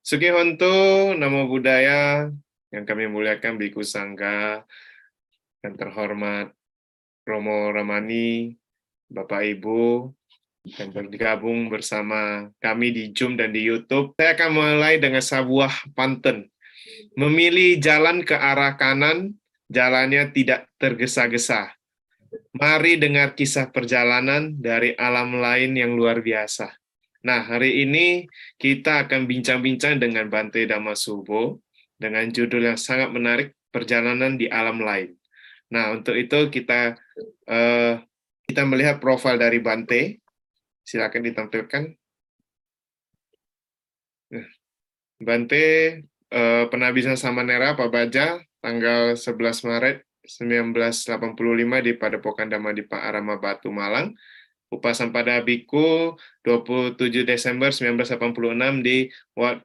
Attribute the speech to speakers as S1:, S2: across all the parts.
S1: Suki Honto, Namo Buddhaya, yang kami muliakan Biku Sangga, yang terhormat Romo Ramani, Bapak Ibu, yang bergabung bersama kami di Zoom dan di YouTube. Saya akan mulai dengan sebuah pantun. Memilih jalan ke arah kanan, jalannya tidak tergesa-gesa. Mari dengar kisah perjalanan dari alam lain yang luar biasa. Nah, hari ini kita akan bincang-bincang dengan Bante Dhammasubho dengan judul yang sangat menarik, Perjalanan di Alam Lain. Nah, untuk itu kita melihat profil dari Bante. Silakan ditampilkan. Bante Penabisan Samanera Pak Baja, tanggal 11 Maret 1985 di Padepokan Dhammadippa Arama Batu, Malang. Upasampada Biku 27 Desember 1986 di Wat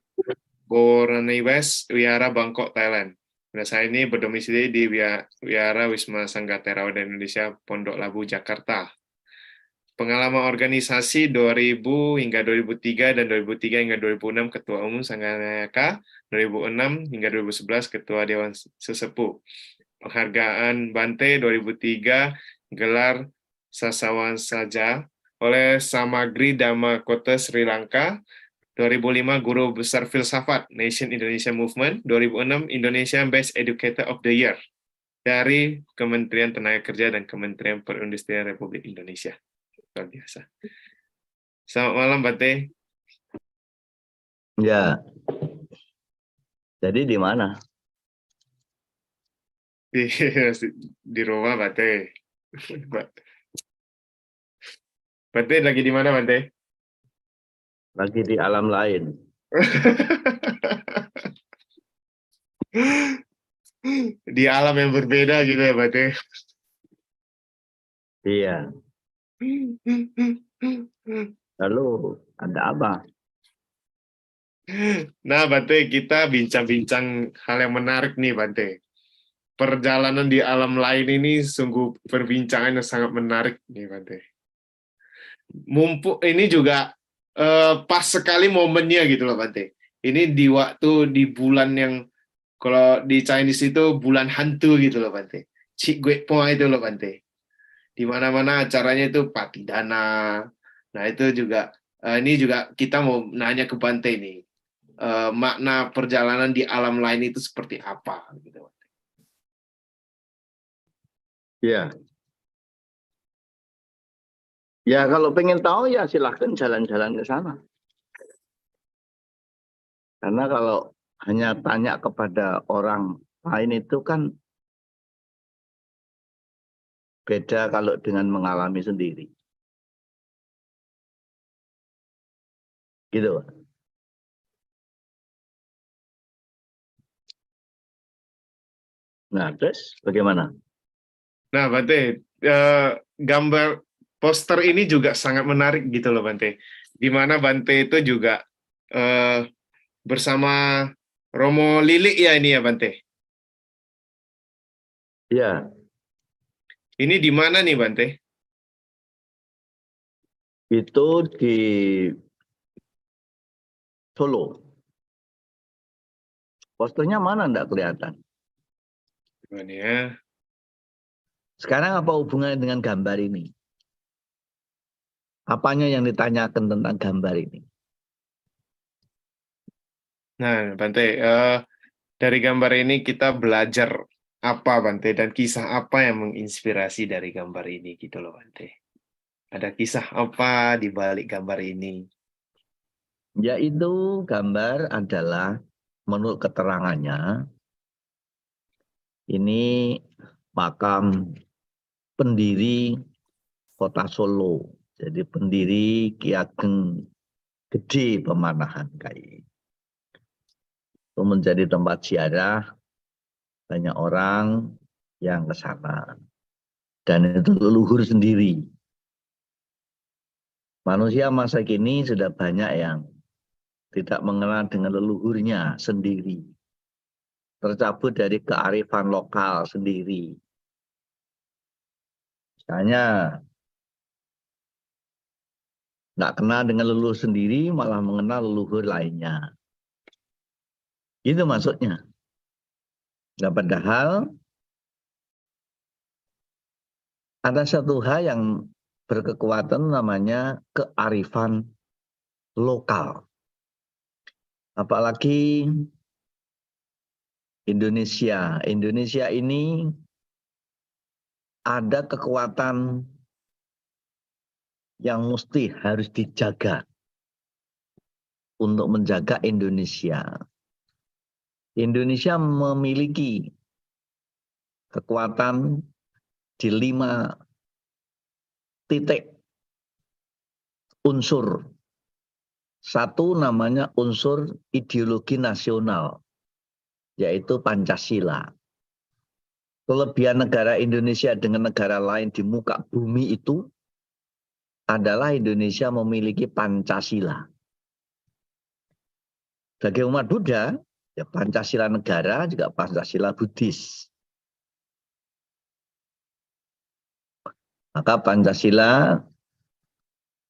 S1: Borneo West, Wihara Bangkok, Thailand. Nah, saya ini berdomisili di Wihara Wisma Sangga Theravada Indonesia, Pondok Labu, Jakarta. Pengalaman organisasi 2000 hingga 2003 dan 2003 hingga 2006 Ketua Umum Sangga Nayaka, 2006 hingga 2011 Ketua Dewan Sesepuh. Penghargaan Bante 2003 gelar Sasawan Saja oleh Samagri Dhamma Kota Sri Lanka, 2005 Guru Besar Filsafat Nation Indonesia Movement, 2006 Indonesian Best Educator of the Year dari Kementerian Tenaga Kerja dan Kementerian Perindustrian Republik Indonesia. Luar biasa. Selamat malam, Bante.
S2: Ya, jadi di mana?
S1: Di rumah, Bante. Bante lagi di mana, Bante?
S2: Lagi di alam lain.
S1: Di alam yang berbeda gitu ya, Bante.
S2: Iya. Lalu ada apa?
S1: Nah, Bante, kita bincang-bincang hal yang menarik nih, Bante. Perjalanan di alam lain ini sungguh perbincangan yang sangat menarik nih, Bante. Mumpuk ini juga pas sekali momennya gitu loh, Bante. Ini di waktu di bulan yang kalau di Chinese itu bulan hantu gitu loh, Bante. Cik Gue Po itu loh, Bante. Di mana-mana acaranya itu Patidana. Nah, itu juga ini juga kita mau nanya ke Bante nih. Makna perjalanan di alam lain itu seperti apa gitu.
S2: Ya. Ya kalau pengen tahu ya silahkan jalan-jalan ke sana. Karena kalau hanya tanya kepada orang lain itu kan beda kalau dengan mengalami sendiri. Gitu. Nah, terus bagaimana?
S1: Nah, Bante, gambar poster ini juga sangat menarik gitu loh, Bante. Di mana Bante itu juga bersama Romo Lilik ya ini ya, Bante.
S2: Ya,
S1: Ini di mana nih, Bante?
S2: itu di Solo. Posternya mana enggak kelihatan?
S1: Gimana ya?
S2: Sekarang apa hubungannya dengan gambar ini? Apanya yang ditanyakan tentang gambar ini?
S1: Nah, Bante, dari gambar ini kita belajar apa, Bante, dan kisah apa yang menginspirasi dari gambar ini gitu loh, Bante. Ada kisah apa di balik gambar ini?
S2: Yaitu gambar adalah menurut keterangannya ini makam pendiri kota Solo. Jadi pendiri Ki Ageng Gede Pemanahan Kai. Itu menjadi tempat ziarah banyak orang yang ke sana. Dan itu leluhur sendiri. Manusia masa kini sudah banyak yang tidak mengenal dengan leluhurnya sendiri. Tercabut dari kearifan lokal sendiri. Misalnya nggak kenal dengan leluhur sendiri, malah mengenal leluhur lainnya. Itu maksudnya. Nah, padahal ada satu hal yang berkekuatan namanya kearifan lokal. Apalagi Indonesia. Indonesia ini ada kekuatan yang mesti harus dijaga untuk menjaga Indonesia. Indonesia memiliki kekuatan di 5 titik unsur. Satu namanya unsur ideologi nasional, yaitu Pancasila. Kelebihan negara Indonesia dengan negara lain di muka bumi itu adalah Indonesia memiliki Pancasila. Bagi umat Buddha, ya Pancasila negara juga Pancasila Buddhis. Maka Pancasila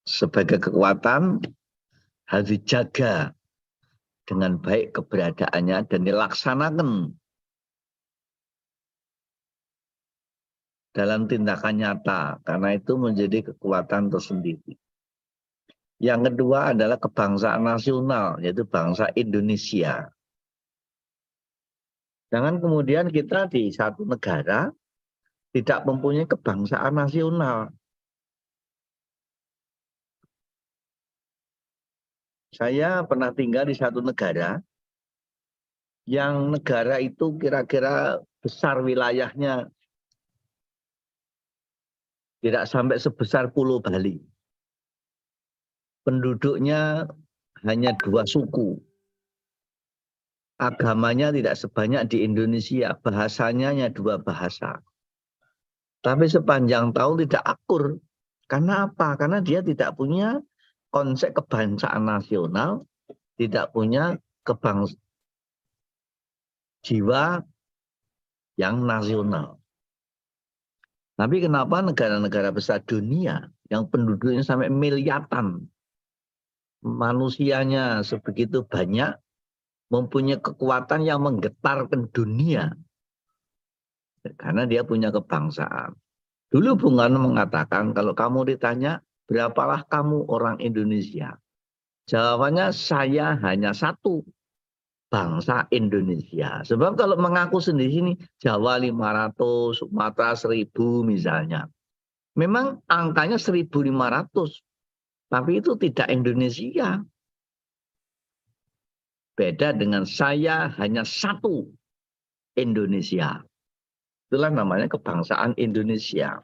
S2: sebagai kekuatan harus dijaga dengan baik keberadaannya dan dilaksanakan dalam tindakan nyata, karena itu menjadi kekuatan tersendiri. Yang kedua adalah kebangsaan nasional, yaitu bangsa Indonesia. Jangan kemudian kita di satu negara tidak mempunyai kebangsaan nasional. Saya pernah tinggal di satu negara, yang negara itu kira-kira besar wilayahnya tidak sampai sebesar Pulau Bali. Penduduknya hanya 2 suku. Agamanya tidak sebanyak di Indonesia, bahasanya hanya 2 bahasa. Tapi sepanjang tahun tidak akur. Karena apa? Karena dia tidak punya konsep kebangsaan nasional, tidak punya jiwa yang nasional. Tapi kenapa negara-negara besar dunia yang penduduknya sampai miliaran, manusianya sebegitu banyak, mempunyai kekuatan yang menggetarkan dunia. Karena dia punya kebangsaan. Dulu Bung Karno mengatakan, kalau kamu ditanya, berapalah kamu orang Indonesia? Jawabannya, saya hanya satu, bangsa Indonesia. Sebab kalau mengaku sendiri ini, Jawa 500, Sumatera 1000 misalnya. Memang angkanya 1500, tapi itu tidak Indonesia. Beda dengan saya hanya satu, Indonesia. Itulah namanya kebangsaan Indonesia.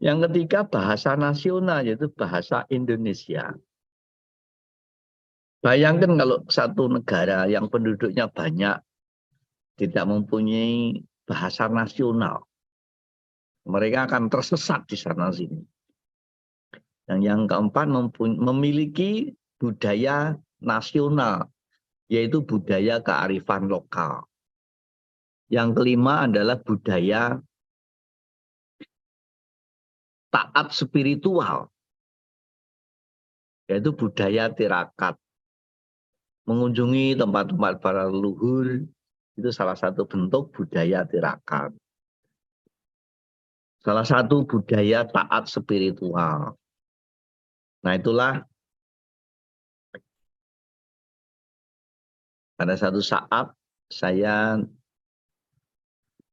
S2: Yang ketiga bahasa nasional, yaitu bahasa Indonesia. Bayangkan kalau satu negara yang penduduknya banyak tidak mempunyai bahasa nasional. Mereka akan tersesat di sana sini. Dan yang keempat memiliki budaya nasional, yaitu budaya kearifan lokal. Yang kelima adalah budaya taat spiritual, yaitu budaya tirakat. Mengunjungi tempat-tempat para leluhur, itu salah satu bentuk budaya tirakat. Salah satu budaya taat spiritual. Nah itulah pada satu saat saya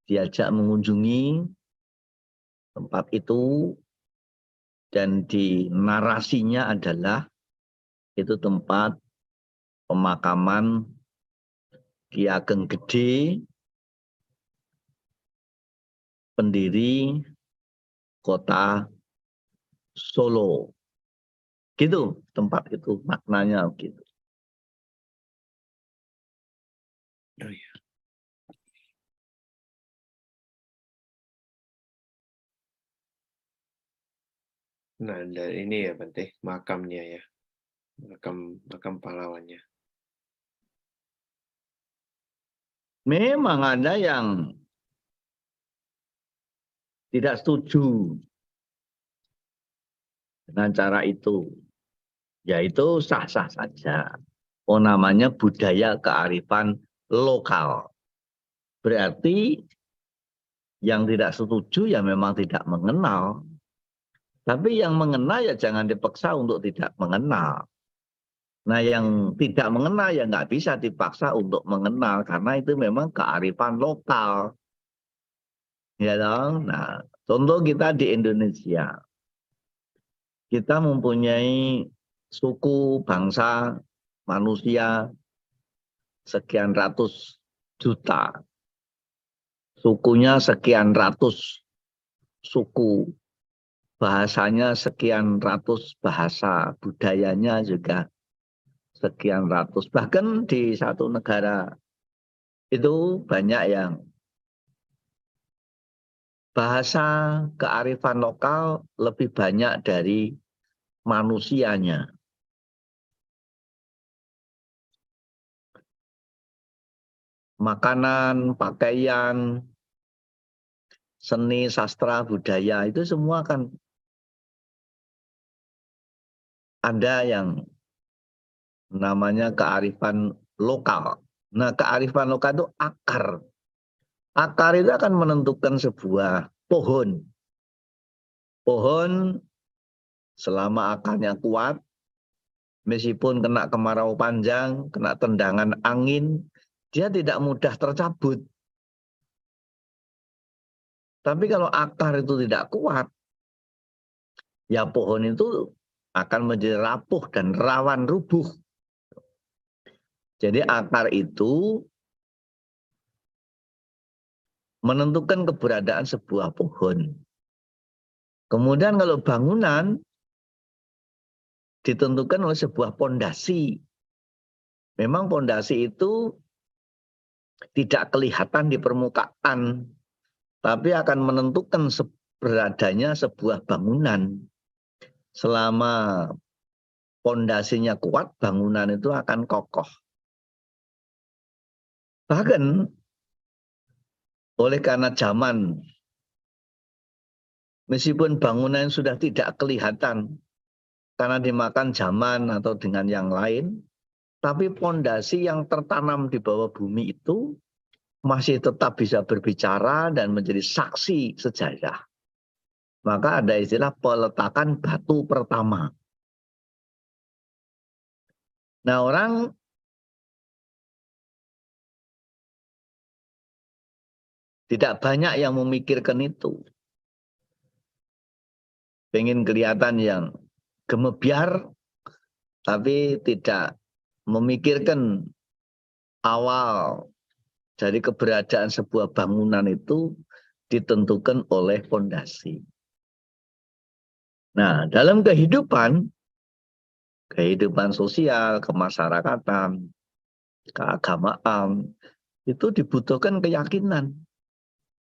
S2: diajak mengunjungi tempat itu, dan di narasinya adalah itu tempat pemakaman Ki Ageng Gede, pendiri kota Solo. Gitu tempat itu, maknanya gitu.
S1: Oh, iya. Nah, dari ini ya Bante, makamnya ya. Makam pahlawannya.
S2: Memang ada yang tidak setuju dengan cara itu. Yaitu sah-sah saja. Oh namanya budaya kearifan lokal. Berarti yang tidak setuju ya memang tidak mengenal. Tapi yang mengenal ya jangan dipaksa untuk tidak mengenal. Nah, yang tidak mengenal ya nggak bisa dipaksa untuk mengenal karena itu memang kearifan lokal. Ya dong. Nah, contoh kita di Indonesia. Kita mempunyai suku, bangsa, manusia sekian ratus juta. Sukunya sekian ratus suku. Bahasanya sekian ratus bahasa. Budayanya juga sekian ratus. Bahkan di satu negara itu banyak yang bahasa kearifan lokal lebih banyak dari manusianya. Makanan, pakaian, seni, sastra, budaya itu semua kan ada yang namanya kearifan lokal. Nah, kearifan lokal itu akar. Akar itu akan menentukan sebuah pohon. Pohon selama akarnya kuat, meskipun kena kemarau panjang, kena tendangan angin, dia tidak mudah tercabut. Tapi kalau akar itu tidak kuat, ya pohon itu akan menjadi rapuh dan rawan rubuh. Jadi akar itu menentukan keberadaan sebuah pohon. Kemudian kalau bangunan ditentukan oleh sebuah pondasi. Memang pondasi itu tidak kelihatan di permukaan, tapi akan menentukan beradanya sebuah bangunan. Selama pondasinya kuat, bangunan itu akan kokoh. Bahkan oleh karena zaman, meskipun bangunan sudah tidak kelihatan karena dimakan zaman atau dengan yang lain, tapi pondasi yang tertanam di bawah bumi itu masih tetap bisa berbicara dan menjadi saksi sejarah. Maka ada istilah peletakan batu pertama. Nah, orang tidak banyak yang memikirkan itu. Pengen kelihatan yang gemebiar, tapi tidak memikirkan awal dari keberadaan sebuah bangunan itu ditentukan oleh fondasi. Nah, dalam kehidupan sosial, kemasyarakatan, keagamaan, itu dibutuhkan keyakinan.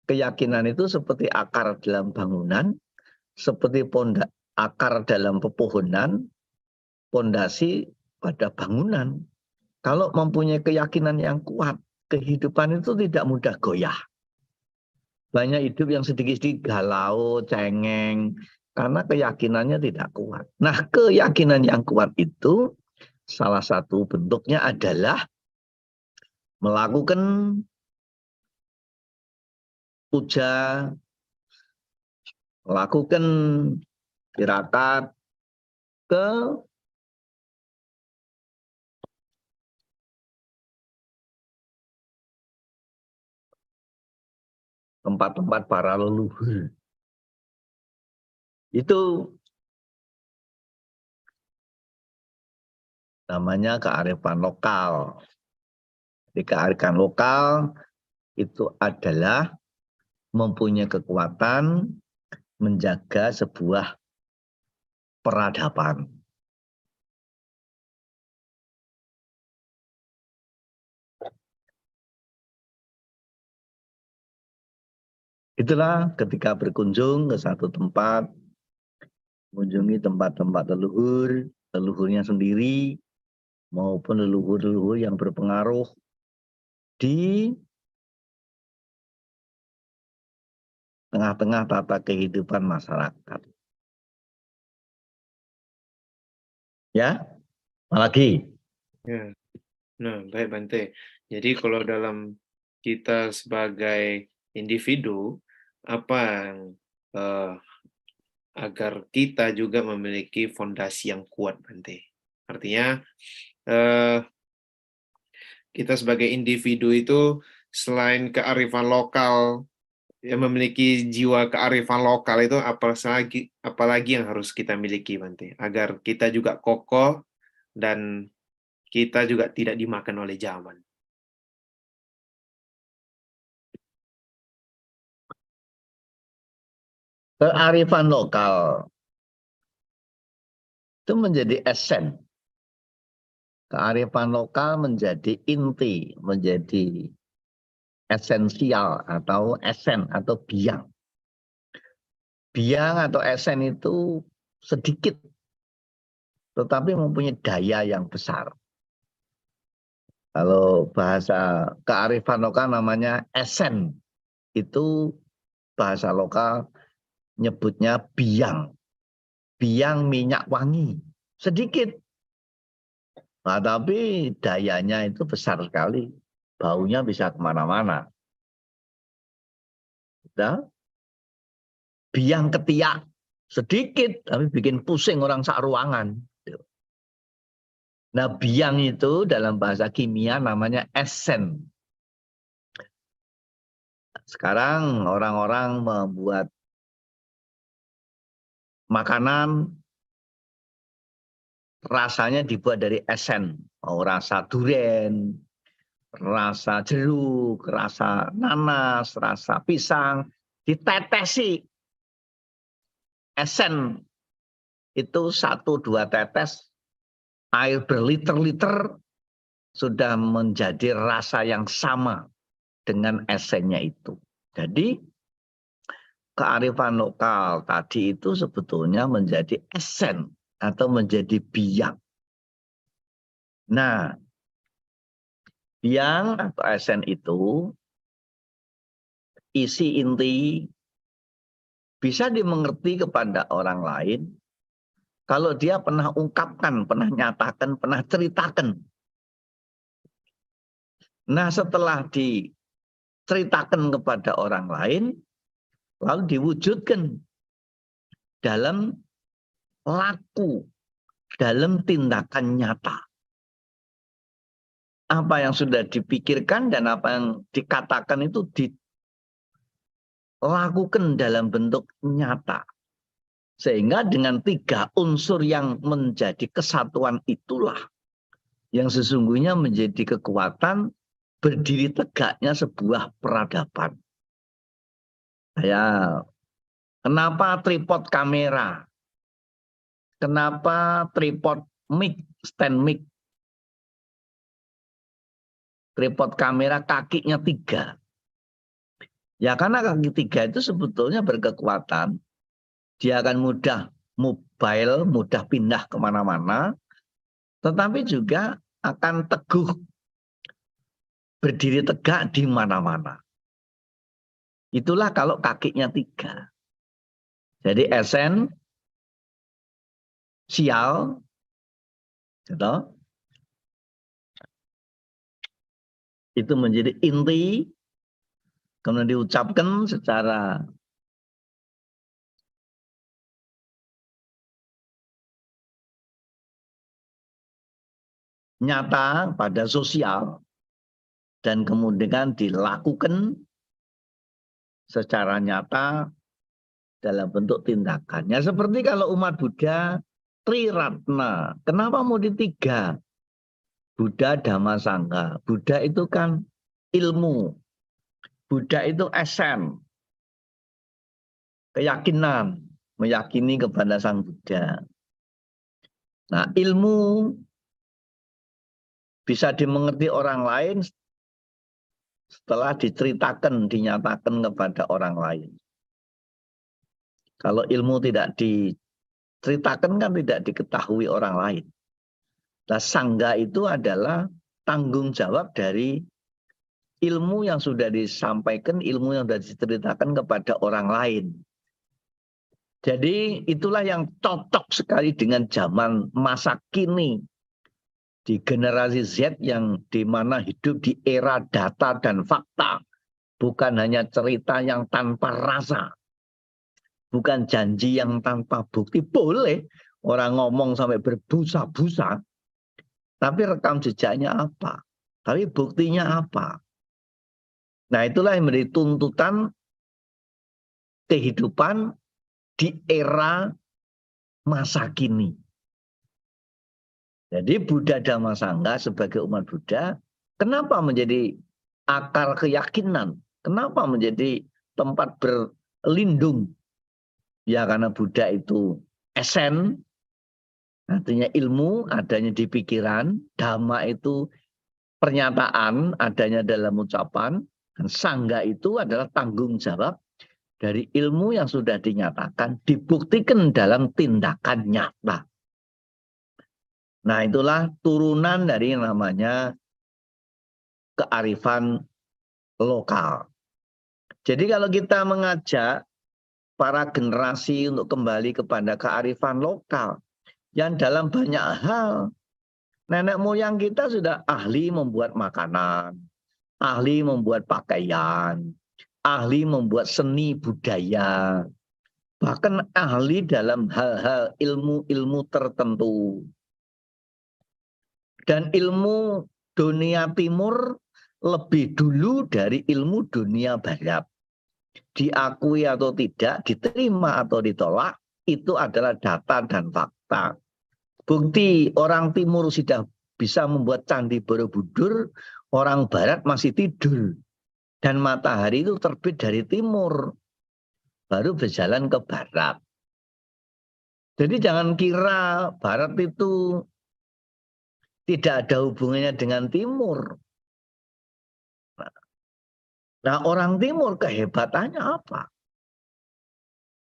S2: Keyakinan itu seperti akar dalam bangunan, seperti akar dalam pepohonan, pondasi pada bangunan. Kalau mempunyai keyakinan yang kuat, kehidupan itu tidak mudah goyah. Banyak hidup yang sedikit-sedikit galau, cengeng, karena keyakinannya tidak kuat. Nah, keyakinan yang kuat itu salah satu bentuknya adalah melakukan puja, melakukan tirakat ke tempat-tempat para leluhur. Itu namanya kearifan lokal. Di kearifan lokal itu adalah mempunyai kekuatan menjaga sebuah peradaban. Itulah ketika berkunjung ke satu tempat, mengunjungi tempat-tempat leluhur, leluhurnya sendiri, maupun leluhur-leluhur yang berpengaruh di tengah-tengah tata kehidupan masyarakat. Ya, apalagi?
S1: Ya. Nah, baik Bante. Jadi kalau dalam kita sebagai individu, apa yang agar kita juga memiliki fondasi yang kuat, Bante? Artinya, eh, kita sebagai individu itu selain kearifan lokal, yang memiliki jiwa kearifan lokal itu apalagi yang harus kita miliki, Bante, agar kita juga kokoh dan kita juga tidak dimakan oleh zaman.
S2: Kearifan lokal itu menjadi esen. Kearifan lokal menjadi inti, menjadi esensial atau esen atau biang. Biang atau esen itu sedikit, tetapi mempunyai daya yang besar. Kalau bahasa kearifan lokal namanya esen, itu bahasa lokal nyebutnya biang. Biang minyak wangi, sedikit. Nah, tapi dayanya itu besar sekali. Baunya bisa kemana-mana. Nah, biang ketiak, sedikit, tapi bikin pusing orang sak ruangan. Nah, biang itu dalam bahasa kimia namanya esen. Sekarang orang-orang membuat makanan rasanya dibuat dari esen. Mau rasa durian, rasa jeruk, rasa nanas, rasa pisang, ditetesi. Esen itu 1-2 tetes, air berliter-liter sudah menjadi rasa yang sama dengan esennya itu. Jadi kearifan lokal tadi itu sebetulnya menjadi esen atau menjadi biang. Nah, biang atau esen itu isi inti bisa dimengerti kepada orang lain kalau dia pernah ungkapkan, pernah nyatakan, pernah ceritakan. Nah, setelah diceritakan kepada orang lain, lalu diwujudkan dalam laku, dalam tindakan nyata. Apa yang sudah dipikirkan dan apa yang dikatakan itu dilakukan dalam bentuk nyata. Sehingga dengan 3 unsur yang menjadi kesatuan itulah yang sesungguhnya menjadi kekuatan berdiri tegaknya sebuah peradaban. Kenapa tripod kamera? Kenapa tripod mic, stand mic? Tripod kamera kakinya 3. Ya karena kaki 3 itu sebetulnya berkekuatan. Dia akan mudah mobile, mudah pindah kemana-mana. Tetapi juga akan teguh berdiri tegak di mana-mana. Itulah kalau kakinya 3. Jadi esen, sial, gitu, itu menjadi inti, kemudian diucapkan secara nyata pada sosial, dan kemudian dilakukan secara nyata dalam bentuk tindakannya. Seperti kalau umat Buddha, Triratna. Kenapa mau 3? Buddha, Dhamma, Sangha. Buddha itu kan ilmu. Buddha itu esen. Keyakinan. Meyakini kepada Sang Buddha. Nah, ilmu bisa dimengerti orang lain setelah diceritakan, dinyatakan kepada orang lain. Kalau ilmu tidak diceritakan kan tidak diketahui orang lain. Nah, sangga itu adalah tanggung jawab dari ilmu yang sudah disampaikan, ilmu yang sudah diceritakan kepada orang lain. Jadi itulah yang cocok sekali dengan zaman masa kini. di generasi Z yang dimana hidup di era data dan fakta, bukan hanya cerita yang tanpa rasa, bukan janji yang tanpa bukti. Boleh orang ngomong sampai berbusa-busa, tapi rekam jejaknya apa? Tapi buktinya apa? Nah, itulah yang menjadi tuntutan kehidupan di era masa kini. Jadi Buddha Dhamma Sangha sebagai umat Buddha, kenapa menjadi akar keyakinan? Kenapa menjadi tempat berlindung? Ya karena Buddha itu esen, artinya ilmu adanya di pikiran, Dhamma itu pernyataan adanya dalam ucapan, dan Sangha itu adalah tanggung jawab dari ilmu yang sudah dinyatakan, dibuktikan dalam tindakan nyata. Nah, itulah turunan dari yang namanya kearifan lokal. Jadi kalau kita mengajak para generasi untuk kembali kepada kearifan lokal, yang dalam banyak hal, nenek moyang kita sudah ahli membuat makanan, ahli membuat pakaian, ahli membuat seni budaya, bahkan ahli dalam hal-hal ilmu-ilmu tertentu. Dan ilmu dunia timur lebih dulu dari ilmu dunia barat. Diakui atau tidak, diterima atau ditolak, itu adalah data dan fakta. Bukti orang timur sudah bisa membuat candi Borobudur, orang barat masih tidur. Dan matahari itu terbit dari timur, baru berjalan ke barat. Jadi jangan kira barat itu tidak ada hubungannya dengan timur. Nah, orang timur kehebatannya apa?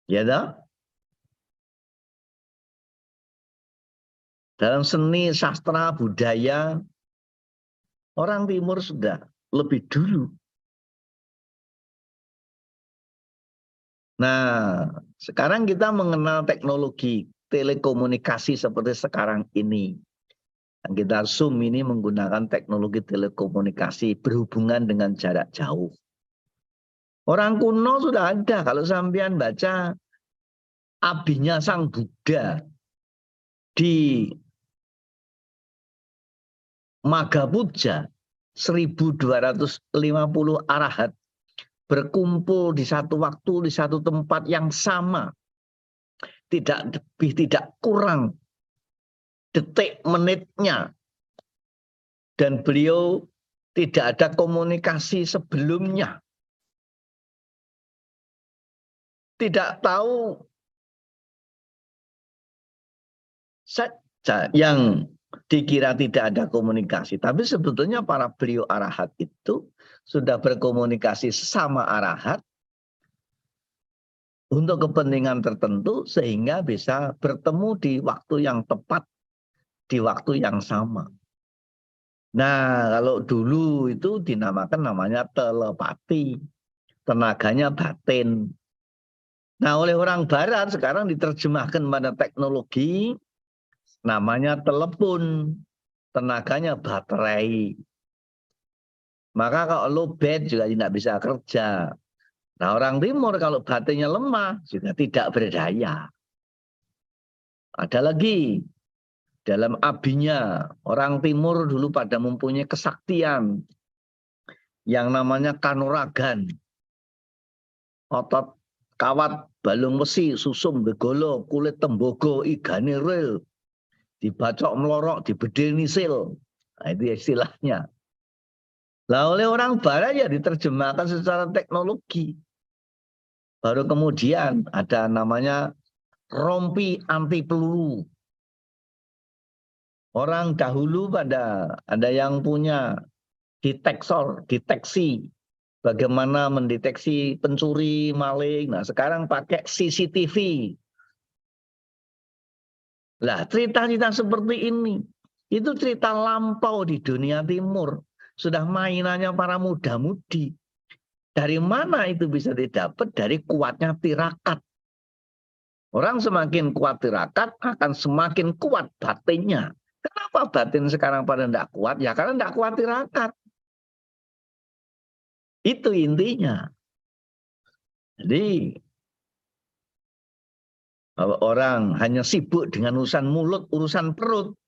S2: Ya toh? Dalam seni, sastra, budaya, orang timur sudah lebih dulu. Nah, sekarang kita mengenal teknologi telekomunikasi seperti sekarang ini. Yang kita Zoom ini menggunakan teknologi telekomunikasi berhubungan dengan jarak jauh. Orang kuno sudah ada. Kalau sampean baca Abinya Sang Buddha di Magapuja, 1250 arahat berkumpul di satu waktu, di satu tempat yang sama. Tidak lebih, tidak kurang detik menitnya. Dan beliau tidak ada komunikasi sebelumnya. Tidak tahu saja yang dikira tidak ada komunikasi. Tapi sebetulnya para beliau arahat itu sudah berkomunikasi sesama arahat untuk kepentingan tertentu sehingga bisa bertemu di waktu yang tepat, di waktu yang sama. Nah, kalau dulu itu dinamakan namanya telepati, tenaganya batin. Nah, oleh orang barat sekarang diterjemahkan pada teknologi namanya telepon, tenaganya baterai. Maka kalau lowbat juga tidak bisa kerja. Nah, orang timur kalau baterainya lemah juga tidak berdaya. Ada lagi dalam abinya, orang timur dulu pada mempunyai kesaktian yang namanya kanuragan. Otot kawat balung besi, susum begolo, kulit tembogo, igane ril, dibacok melorok, dibedeni sil. Nah, itu istilahnya. Lah oleh orang barat ya diterjemahkan secara teknologi. Baru kemudian ada namanya rompi anti peluru. Orang dahulu pada ada yang punya deteksi bagaimana mendeteksi pencuri, maling. Nah, sekarang pakai CCTV. Lah, cerita-cerita seperti ini itu cerita lampau di dunia timur. Sudah mainannya para muda-mudi. Dari mana itu bisa didapat? Dari kuatnya tirakat. Orang semakin kuat tirakat akan semakin kuat batinnya. Kenapa batin sekarang pada tidak kuat? Ya karena tidak kuat tirakat. Itu intinya. Jadi kalau orang hanya sibuk dengan urusan mulut, urusan perut,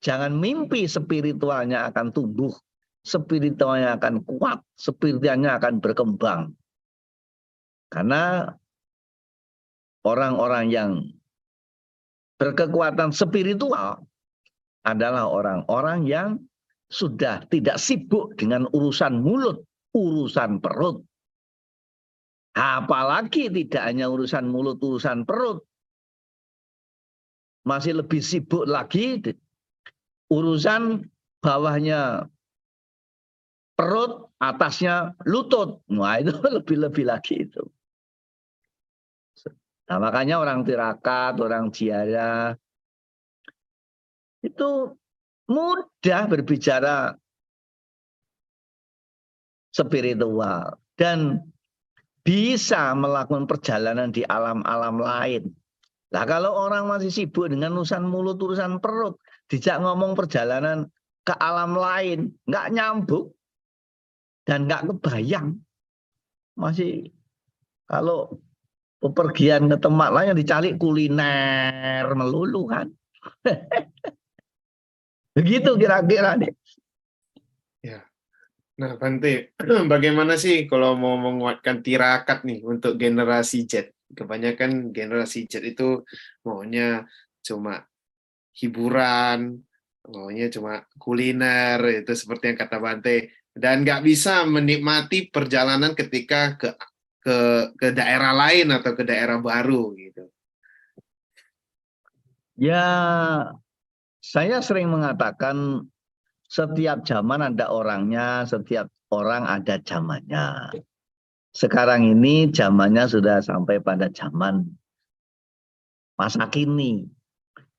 S2: jangan mimpi spiritualnya akan tumbuh, spiritualnya akan kuat, spiritualnya akan berkembang. Karena orang-orang yang berkekuatan spiritual adalah orang-orang yang sudah tidak sibuk dengan urusan mulut, urusan perut. Apalagi tidak hanya urusan mulut, urusan perut. Masih lebih sibuk lagi urusan bawahnya perut, atasnya lutut. Nah itu lebih-lebih lagi itu. Nah makanya orang tirakat, orang jiara itu mudah berbicara spiritual dan bisa melakukan perjalanan di alam-alam lain. Nah kalau orang masih sibuk dengan urusan mulut, urusan perut, dijak ngomong perjalanan ke alam lain, nggak nyambung dan nggak kebayang. Masih kalau bepergian ke tempat lain yang dicari kuliner melulu kan. Begitu kira-kira nih.
S1: Ya. Nah, Bante, bagaimana sih kalau mau menguatkan tirakat nih untuk generasi Z? Kebanyakan generasi Z itu maunya cuma hiburan, maunya cuma kuliner, itu seperti yang kata Bante, dan nggak bisa menikmati perjalanan ketika ke daerah lain atau ke daerah baru gitu.
S2: Ya, saya sering mengatakan setiap zaman ada orangnya, setiap orang ada zamannya. Sekarang ini zamannya sudah sampai pada zaman masa kini.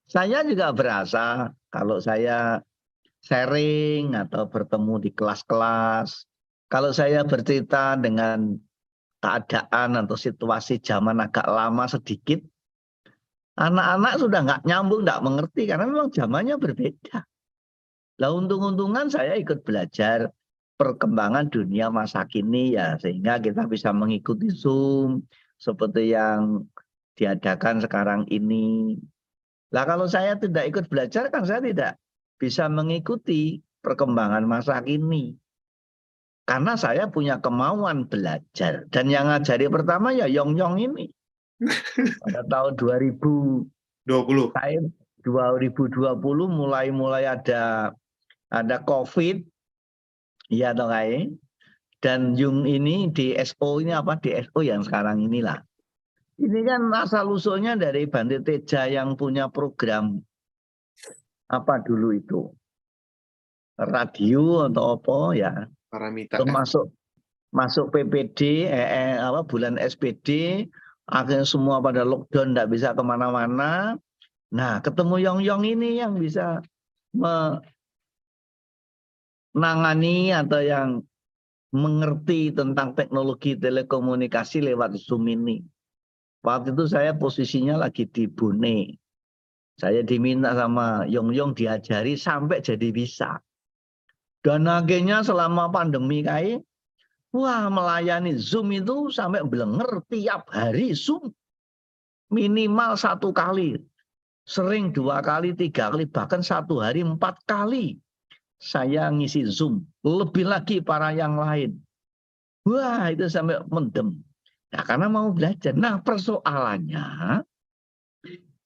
S2: Saya juga berasa kalau saya sharing atau bertemu di kelas-kelas, kalau saya bercerita dengan keadaan atau situasi zaman agak lama sedikit, anak-anak sudah nggak nyambung, nggak mengerti karena memang zamannya berbeda. Lah untung-untungan saya ikut belajar perkembangan dunia masa kini ya sehingga kita bisa mengikuti Zoom seperti yang diadakan sekarang ini. Lah kalau saya tidak ikut belajar kan saya tidak bisa mengikuti perkembangan masa kini. Karena saya punya kemauan belajar. Dan yang ngajari pertama ya Yong-Yong ini. Pada tahun
S1: 20.
S2: saya 2020 mulai ada COVID, ya toh kayak. Dan Yung ini DSO ini apa DSO yang sekarang inilah. Ini kan asal usulnya dari Bante Teja yang punya program apa dulu itu radio atau apa ya.
S1: Paramita
S2: Termasuk masuk PPD, apa bulan SPD, akhirnya semua pada lockdown, tidak bisa kemana-mana. Nah, ketemu Yong-Yong ini yang bisa menangani atau yang mengerti tentang teknologi telekomunikasi lewat Zoom ini. Waktu itu saya posisinya lagi di Bone. Saya diminta sama Yong-Yong diajari sampai jadi bisa. Dan akhirnya selama pandemi kayak, wah melayani Zoom itu sampai blenger tiap hari Zoom. Minimal 1 kali. Sering 2 kali, 3 kali, bahkan 1 hari 4 kali. Saya ngisi Zoom. Lebih lagi para yang lain. Wah itu sampai mendem. Nah karena mau belajar. Nah persoalannya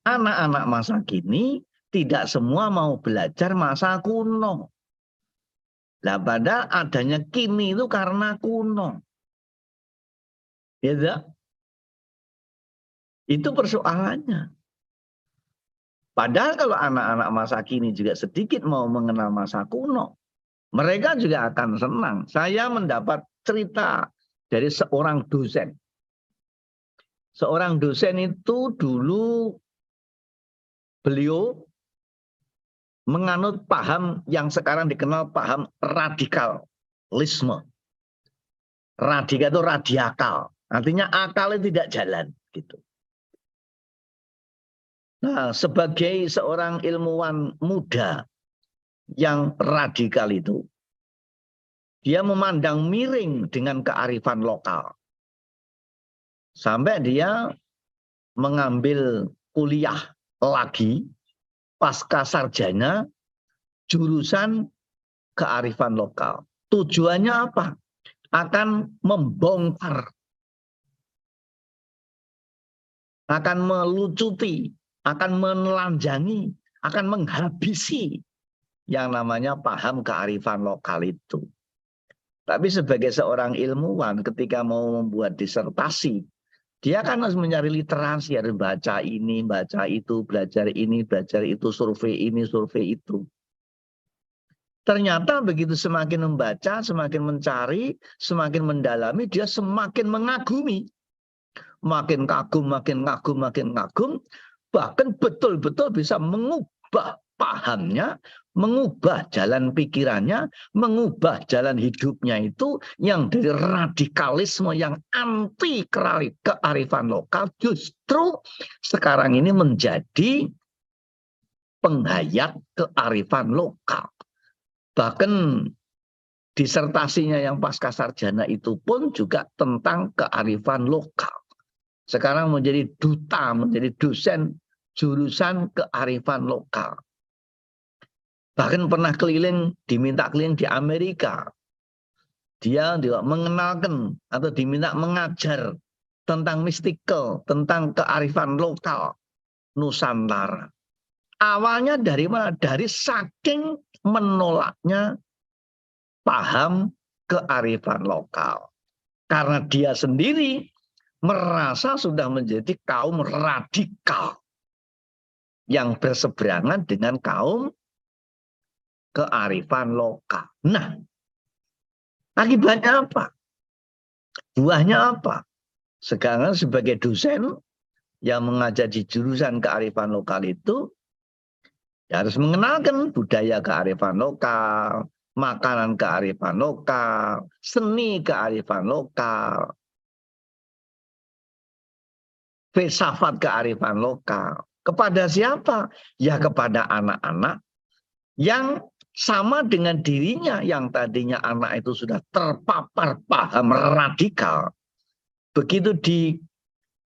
S2: anak-anak masa kini tidak semua mau belajar masa kuno. Nah padahal adanya kini itu karena kuno. Ya, itu persoalannya. Padahal kalau anak-anak masa kini juga sedikit mau mengenal masa kuno, mereka juga akan senang. Saya mendapat cerita dari seorang dosen. Seorang dosen itu dulu beliau menganut paham yang sekarang dikenal paham radikalisme. Radikal itu radiakal, artinya akalnya tidak jalan gitu. Nah, sebagai seorang ilmuwan muda yang radikal itu, dia memandang miring dengan kearifan lokal. Sampai dia mengambil kuliah lagi pasca sarjana jurusan kearifan lokal. Tujuannya apa? Akan membongkar, akan melucuti, akan menelanjangi, akan menghabisi yang namanya paham kearifan lokal itu. Tapi sebagai seorang ilmuwan ketika mau membuat disertasi, dia kan harus mencari literasi, harus baca ini, baca itu, belajar ini, belajar itu, survei ini, survei itu. Ternyata begitu semakin membaca, semakin mencari, semakin mendalami, dia semakin mengagumi. Makin kagum, makin kagum, makin kagum, bahkan betul-betul bisa mengubah pahamnya, mengubah jalan pikirannya, mengubah jalan hidupnya itu yang dari radikalisme yang anti kearifan lokal justru sekarang ini menjadi penghayat kearifan lokal. Bahkan disertasinya yang pasca sarjana itu pun juga tentang kearifan lokal. Sekarang menjadi duta, menjadi dosen jurusan kearifan lokal. Bahkan pernah keliling, diminta keliling di Amerika. Dia juga mengenalkan atau diminta mengajar tentang mistikal, tentang kearifan lokal Nusantara. Awalnya dari mana? Dari saking menolaknya paham kearifan lokal. Karena dia sendiri merasa sudah menjadi kaum radikal yang berseberangan dengan kaum kearifan lokal. Nah, akibatnya apa? Buahnya apa? Sekarang sebagai dosen yang mengajar di jurusan kearifan lokal itu, ya harus mengenalkan budaya kearifan lokal, makanan kearifan lokal, seni kearifan lokal, filsafat kearifan lokal. Kepada siapa? Ya kepada anak-anak yang sama dengan dirinya yang tadinya anak itu sudah terpapar paham radikal. Begitu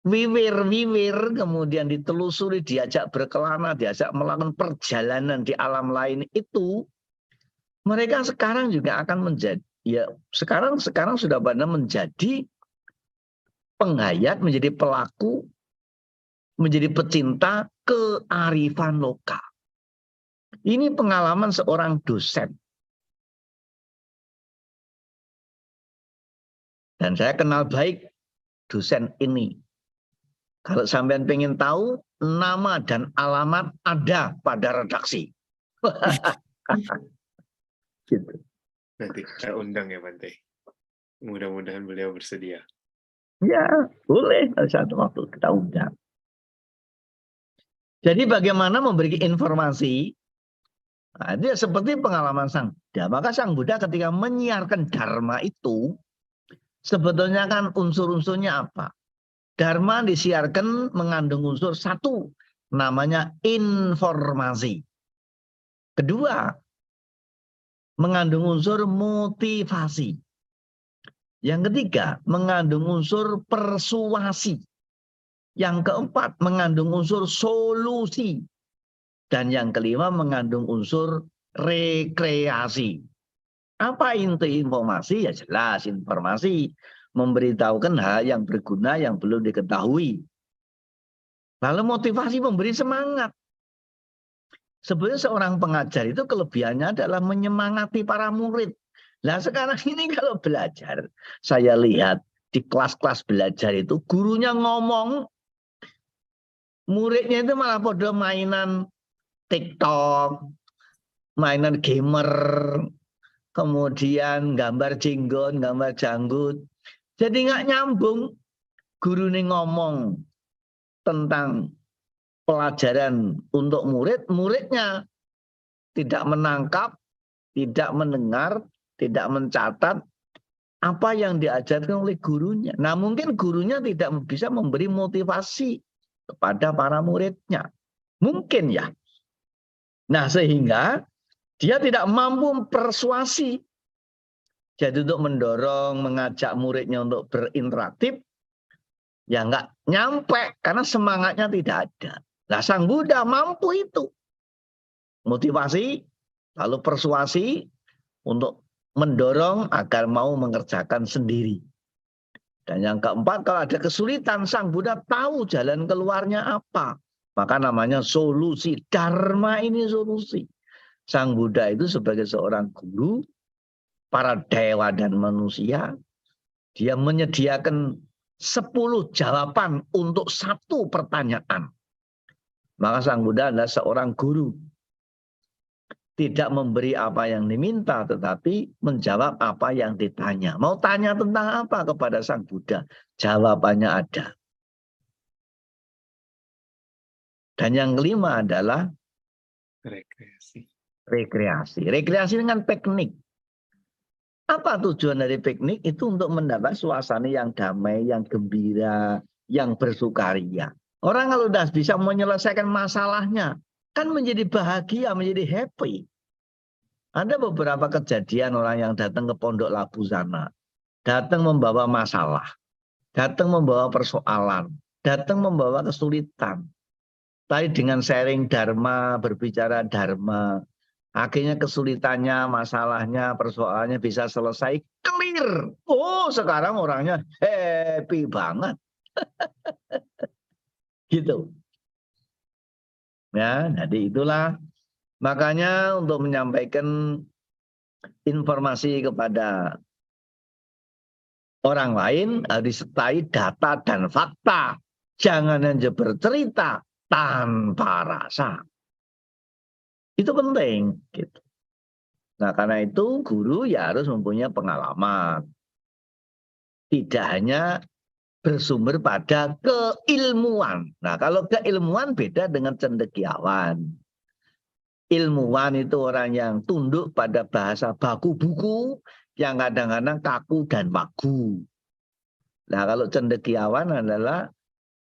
S2: diwiwir-wiwir, kemudian ditelusuri, diajak berkelana, diajak melakukan perjalanan di alam lain itu, mereka sekarang juga akan menjadi, ya sekarang sudah benar menjadi penghayat, menjadi pelaku, menjadi pecinta kearifan lokal. Ini pengalaman seorang dosen. Dan saya kenal baik dosen ini. Kalau sampean pengen tahu, nama dan alamat ada pada redaksi. Gitu.
S1: Nanti kita undang ya Bante. Mudah-mudahan beliau bersedia.
S2: Ya, boleh. Satu waktu kita undang. Jadi bagaimana memberi informasi? Nah, itu ya seperti pengalaman Sang Buddha. Maka Sang Buddha ketika menyiarkan Dharma itu, sebetulnya kan unsur-unsurnya apa? Dharma disiarkan mengandung unsur satu, namanya informasi. Kedua, mengandung unsur motivasi. Yang ketiga, mengandung unsur persuasi. Yang keempat, mengandung unsur solusi. Dan yang kelima, mengandung unsur rekreasi. Apa inti informasi? Ya jelas, informasi memberitahukan hal yang berguna yang belum diketahui. Lalu motivasi memberi semangat. Sebenarnya seorang pengajar itu kelebihannya adalah menyemangati para murid. Nah sekarang ini kalau belajar, saya lihat di kelas-kelas belajar itu gurunya ngomong, muridnya itu malah pada mainan TikTok, mainan gamer, kemudian gambar jenggot, gambar janggut. Jadi nggak nyambung. Guru ini ngomong tentang pelajaran untuk murid, muridnya tidak menangkap, tidak mendengar, tidak mencatat apa yang diajarkan oleh gurunya. Nah mungkin gurunya tidak bisa memberi motivasi kepada para muridnya. Mungkin ya. Nah, sehingga dia tidak mampu persuasi. Jadi untuk mendorong, mengajak muridnya untuk berinteraktif, ya nggak nyampe karena semangatnya tidak ada. Nah, Sang Buddha mampu itu. Motivasi, lalu persuasi untuk mendorong agar mau mengerjakan sendiri. Dan yang keempat, kalau ada kesulitan, Sang Buddha tahu jalan keluarnya apa. Maka namanya solusi. Dharma ini solusi. Sang Buddha itu sebagai seorang guru, para dewa dan manusia, dia menyediakan 10 jawaban untuk satu pertanyaan. Maka Sang Buddha adalah seorang guru. Tidak memberi apa yang diminta, tetapi menjawab apa yang ditanya. Mau tanya tentang apa kepada Sang Buddha? Jawabannya ada. Dan yang kelima adalah
S1: Rekreasi.
S2: rekreasi. Rekreasi dengan piknik. Apa tujuan dari piknik? Itu untuk mendapat suasana yang damai, yang gembira, yang bersukaria. Orang kalau sudah bisa menyelesaikan masalahnya, kan menjadi bahagia, menjadi happy. Ada beberapa kejadian orang yang datang ke Pondok Labu sana. Datang membawa masalah. Datang membawa persoalan. Datang membawa kesulitan. Tapi dengan sharing dharma, berbicara dharma, akhirnya kesulitannya, masalahnya, persoalannya bisa selesai clear. Oh, sekarang orangnya happy banget. Gitu. Ya, jadi itulah makanya untuk menyampaikan informasi kepada orang lain harus disertai data dan fakta. Jangan hanya bercerita tanpa rasa. Itu penting. Gitu. Nah, karena itu guru ya harus mempunyai pengalaman. Tidak hanya bersumber pada keilmuan. Nah, kalau keilmuan beda dengan cendekiawan. Ilmuwan itu orang yang tunduk pada bahasa baku buku, yang kadang-kadang kaku dan wagu. Nah, kalau cendekiawan adalah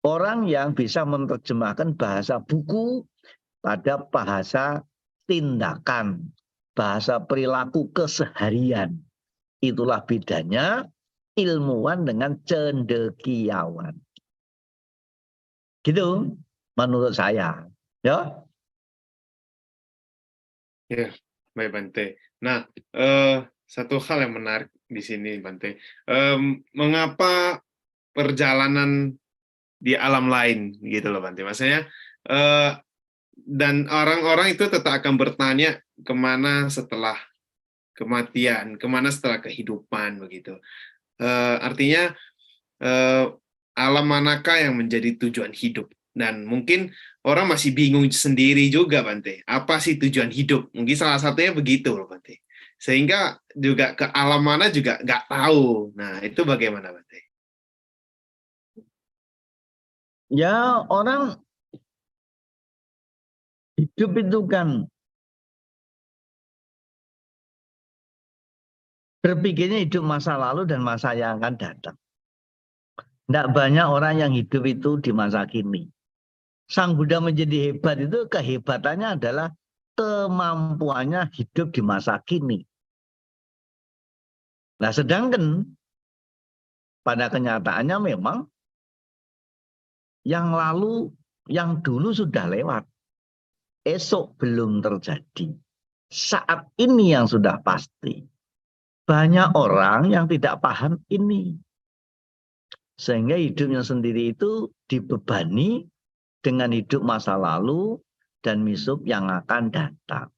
S2: orang yang bisa menerjemahkan bahasa buku pada bahasa tindakan, bahasa perilaku keseharian. Itulah bedanya ilmuwan dengan cendekiawan. Gitu menurut saya. Ya.
S1: Ya, baik Bante. Nah, satu hal yang menarik di sini Bante. Mengapa perjalanan di alam lain gitu loh Bante? Maksudnya dan orang-orang itu tetap akan bertanya kemana setelah kematian, kemana setelah kehidupan begitu. Artinya alam manakah yang menjadi tujuan hidup? Dan mungkin orang masih bingung sendiri juga, Bante. Apa sih tujuan hidup? Mungkin salah satunya begitu loh, Bante. Sehingga juga ke alam mana juga nggak tahu. Nah, itu bagaimana, Bante?
S2: Ya, orang hidup itu kan berpikirnya hidup masa lalu dan masa yang akan datang. Tidak banyak orang yang hidup itu di masa kini. Sang Buddha menjadi hebat itu kehebatannya adalah kemampuannya hidup di masa kini. Nah, sedangkan pada kenyataannya memang yang lalu, yang dulu sudah lewat. Esok belum terjadi. Saat ini yang sudah pasti. Banyak orang yang tidak paham ini. Sehingga hidupnya sendiri itu dibebani dengan hidup masa lalu dan misub yang akan datang.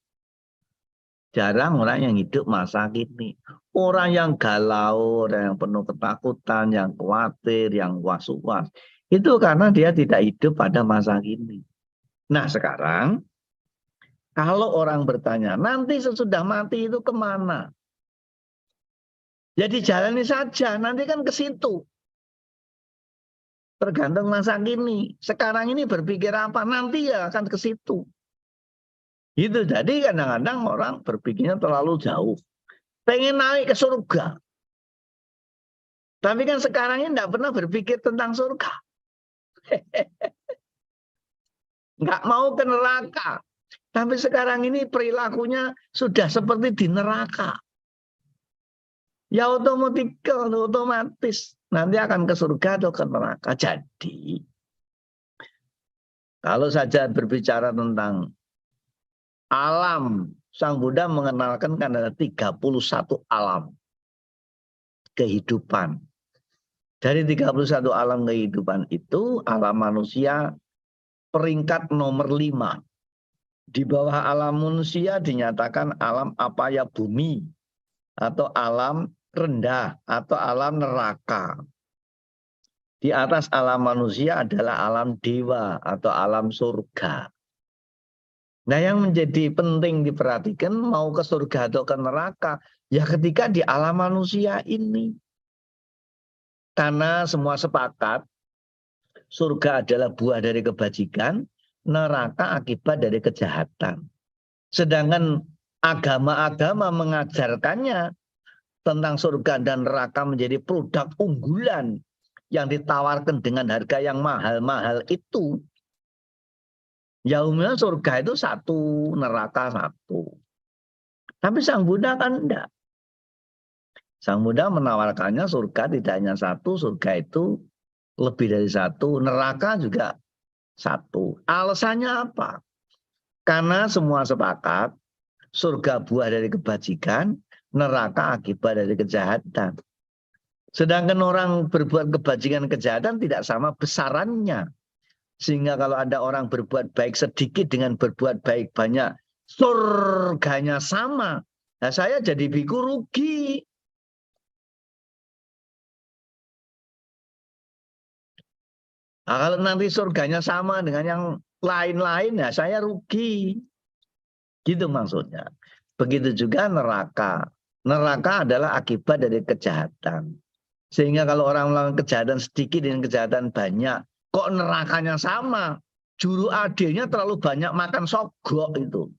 S2: Jarang orang yang hidup masa kini. Orang yang galau, orang yang penuh ketakutan, yang khawatir, yang was-was. Itu karena dia tidak hidup pada masa kini. Nah sekarang, kalau orang bertanya, nanti sesudah mati itu kemana? Jadi jalani saja, nanti kan ke situ. Tergantung masa kini. Sekarang ini berpikir apa, nanti ya akan ke situ. Gitu. Jadi kadang-kadang orang berpikirnya terlalu jauh. Pengen naik ke surga. Tapi kan sekarang ini tidak pernah berpikir tentang surga. nggak mau ke neraka. Tapi sekarang ini perilakunya sudah seperti di neraka. Ya otomatis nanti akan ke surga atau ke neraka. Jadi kalau saja berbicara tentang alam, Sang Buddha mengenalkan kan ada 31 alam kehidupan. Dari 31 alam kehidupan itu, alam manusia peringkat nomor 5. Di bawah alam manusia dinyatakan alam apaya bumi, atau alam rendah, atau alam neraka. Di atas alam manusia adalah alam dewa, atau alam surga. Nah, yang menjadi penting diperhatikan mau ke surga atau ke neraka, ya ketika di alam manusia ini. Karena semua sepakat, surga adalah buah dari kebajikan, neraka akibat dari kejahatan. Sedangkan agama-agama mengajarkannya tentang surga dan neraka menjadi produk unggulan yang ditawarkan dengan harga yang mahal-mahal itu. Ya umumnya surga itu satu, neraka satu. Tapi Sang Buddha kan enggak. Sang Buddha menawarkannya surga tidak hanya satu, surga itu lebih dari satu, neraka juga satu. Alasannya apa? Karena semua sepakat, surga buah dari kebajikan, neraka akibat dari kejahatan. Sedangkan orang berbuat kebajikan kejahatan tidak sama besarannya. Sehingga kalau ada orang berbuat baik sedikit dengan berbuat baik banyak, surganya sama. Nah, saya jadi biku rugi. Nah, kalau nanti surganya sama dengan yang lain-lain, ya saya rugi. Gitu maksudnya. Begitu juga neraka. Neraka adalah akibat dari kejahatan. Sehingga kalau orang melakukan kejahatan sedikit dengan kejahatan banyak, kok nerakanya sama? Juru adilnya terlalu banyak makan sogok itu.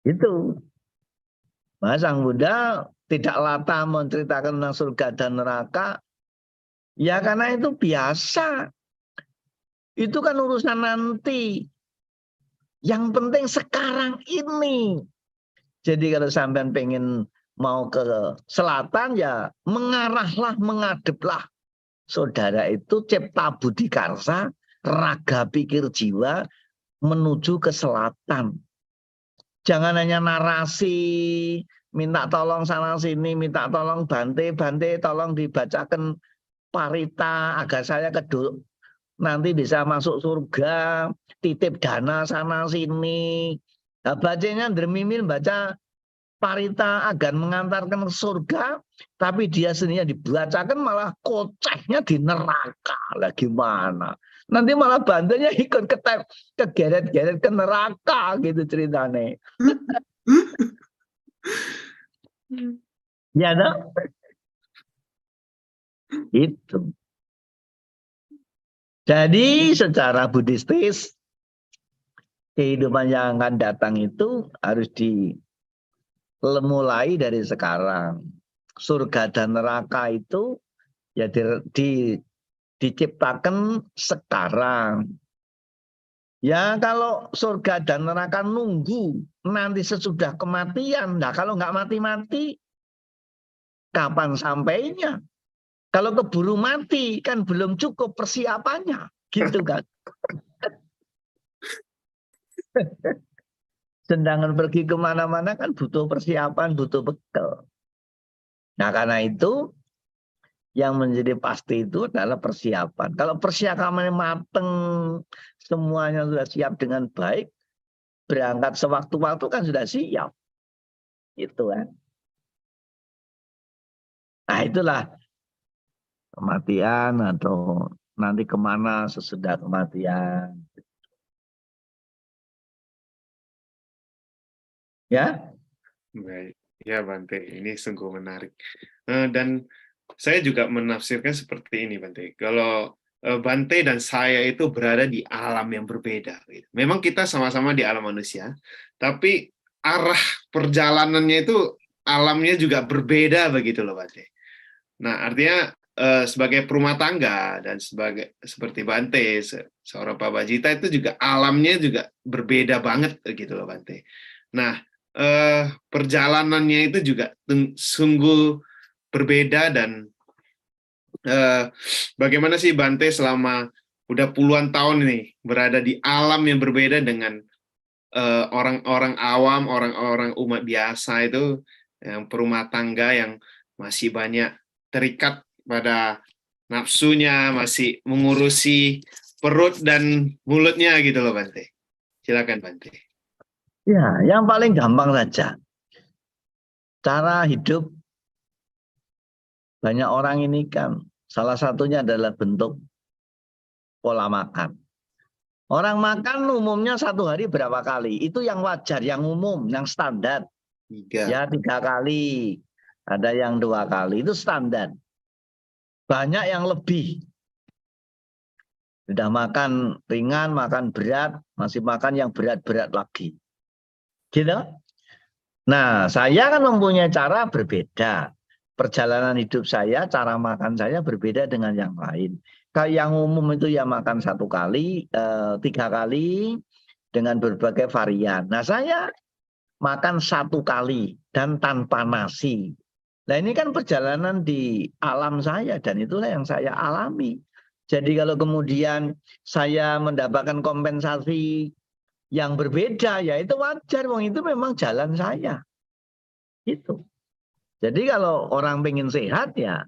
S2: Itu. Nah, Sang Buddha tidak lata menceritakan tentang surga dan neraka. Ya karena itu biasa. Itu kan urusan nanti. Yang penting sekarang ini. Jadi kalau sampean pengen mau ke selatan ya mengarahlah, mengadeplah. Saudara itu cipta budi karsa, raga pikir jiwa menuju ke selatan. Jangan hanya narasi, minta tolong sana sini, minta tolong Bante, tolong dibacakan parita agar saya nanti bisa masuk surga, titip dana sana sini. Nah, bacanya dermimil baca parita agar mengantarkan ke surga, tapi dia sendirinya dibacakan malah koceknya di neraka. Lah gimana? Nanti malah bantunya ikut kegeret-geret ke neraka gitu ceritanya. Ya dong? Itu. Jadi secara Buddhistis kehidupan yang akan datang itu harus dimulai dari sekarang. Surga dan neraka itu ya diciptakan sekarang. Ya kalau surga dan neraka nunggu nanti sesudah kematian. Nah kalau nggak mati-mati, kapan sampainya? Kalau keburu mati kan belum cukup persiapannya, gitu kan? Sedangkan pergi kemana-mana kan butuh persiapan, butuh bekal. Nah karena itu yang menjadi pasti itu adalah persiapan. Kalau persiapannya mateng, semuanya sudah siap dengan baik, berangkat sewaktu-waktu kan sudah siap. Itu kan. Nah itulah kematian atau nanti kemana sesudah kematian. Ya.
S1: Baik, ya Bante, ini sungguh menarik. Dan saya juga menafsirkan seperti ini, Bante. Kalau Bante dan saya itu berada di alam yang berbeda. Memang kita sama-sama di alam manusia, tapi arah perjalanannya itu alamnya juga berbeda begitu loh, Bante. Nah, artinya sebagai perumah tangga dan seperti Bante, seorang Pak Bajita itu juga alamnya juga berbeda banget gitu loh Bante. Nah, perjalanannya itu juga sungguh berbeda dan bagaimana sih Bante selama udah puluhan tahun ini berada di alam yang berbeda dengan orang-orang awam, orang-orang umat biasa itu, yang perumah tangga yang masih banyak terikat pada nafsunya, masih mengurusi perut dan mulutnya gitu loh Bante. Silakan Bante.
S2: Ya, yang paling gampang saja. Cara hidup banyak orang ini kan salah satunya adalah bentuk pola makan. Orang makan umumnya satu hari berapa kali? Itu yang wajar, yang umum, yang standar.
S1: 3.
S2: Ya 3 kali. Ada yang 2 kali. Itu standar. Banyak yang lebih. Sudah makan ringan, makan berat, masih makan yang berat-berat lagi. Gitu? Nah, saya kan mempunyai cara berbeda. Perjalanan hidup saya, cara makan saya berbeda dengan yang lain. Kalau yang umum itu ya makan 1 kali, 3 kali dengan berbagai varian. Nah, saya makan 1 kali dan tanpa nasi. Nah, ini kan perjalanan di alam saya dan itulah yang saya alami. Jadi kalau kemudian saya mendapatkan kompensasi yang berbeda, ya itu wajar, wong itu memang jalan saya. Itu. Jadi kalau orang pengen sehat ya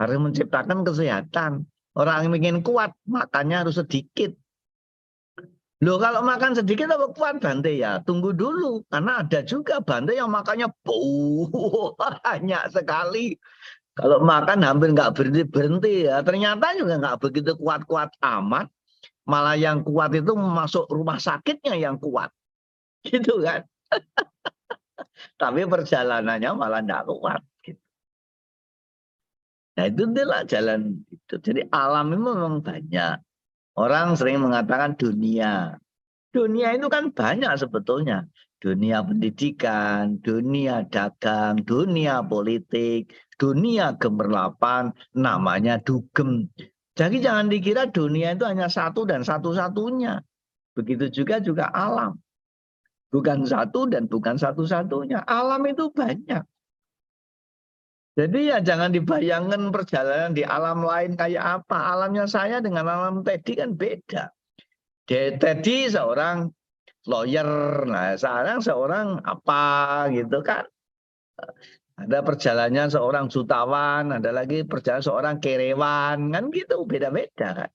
S2: harus menciptakan kesehatan. Orang yang ingin kuat, makannya harus sedikit. Loh kalau makan sedikit apa kuat Bante ya? Tunggu dulu. Karena ada juga Bante yang makannya banyak sekali. Kalau makan hampir nggak berhenti-berhenti ya. Ternyata juga nggak begitu kuat-kuat amat. Malah yang kuat itu masuk rumah sakitnya yang kuat. Gitu kan. Tapi perjalanannya malah nggak kuat. Nah itu adalah jalan itu. Jadi alam itu memang banyak. Orang sering mengatakan dunia. Dunia itu kan banyak sebetulnya. Dunia pendidikan, dunia dagang, dunia politik, dunia gemerlapan, namanya dugem. Jadi jangan dikira dunia itu hanya satu dan satu-satunya. Begitu juga alam. Bukan satu dan bukan satu-satunya. Alam itu banyak. Jadi ya jangan dibayangkan perjalanan di alam lain kayak apa. Alamnya saya dengan alam Teddy kan beda. Teddy seorang lawyer, nah sekarang seorang apa gitu kan. Ada perjalanannya seorang jutawan, ada lagi perjalanan seorang kerewan, kan gitu, beda-beda kan.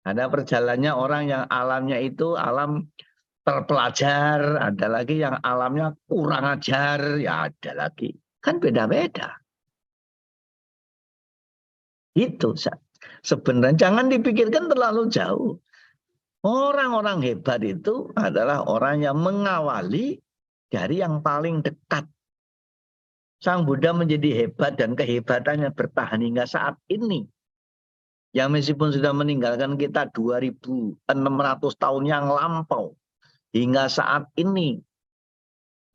S2: Ada perjalanannya orang yang alamnya itu alam terpelajar, ada lagi yang alamnya kurang ajar, ya ada lagi. Kan beda-beda. Itu sebenarnya jangan dipikirkan terlalu jauh. Orang-orang hebat itu adalah orang yang mengawali dari yang paling dekat. Sang Buddha menjadi hebat dan kehebatannya bertahan hingga saat ini. Yang meskipun sudah meninggalkan kita 2600 tahun yang lampau. Hingga saat ini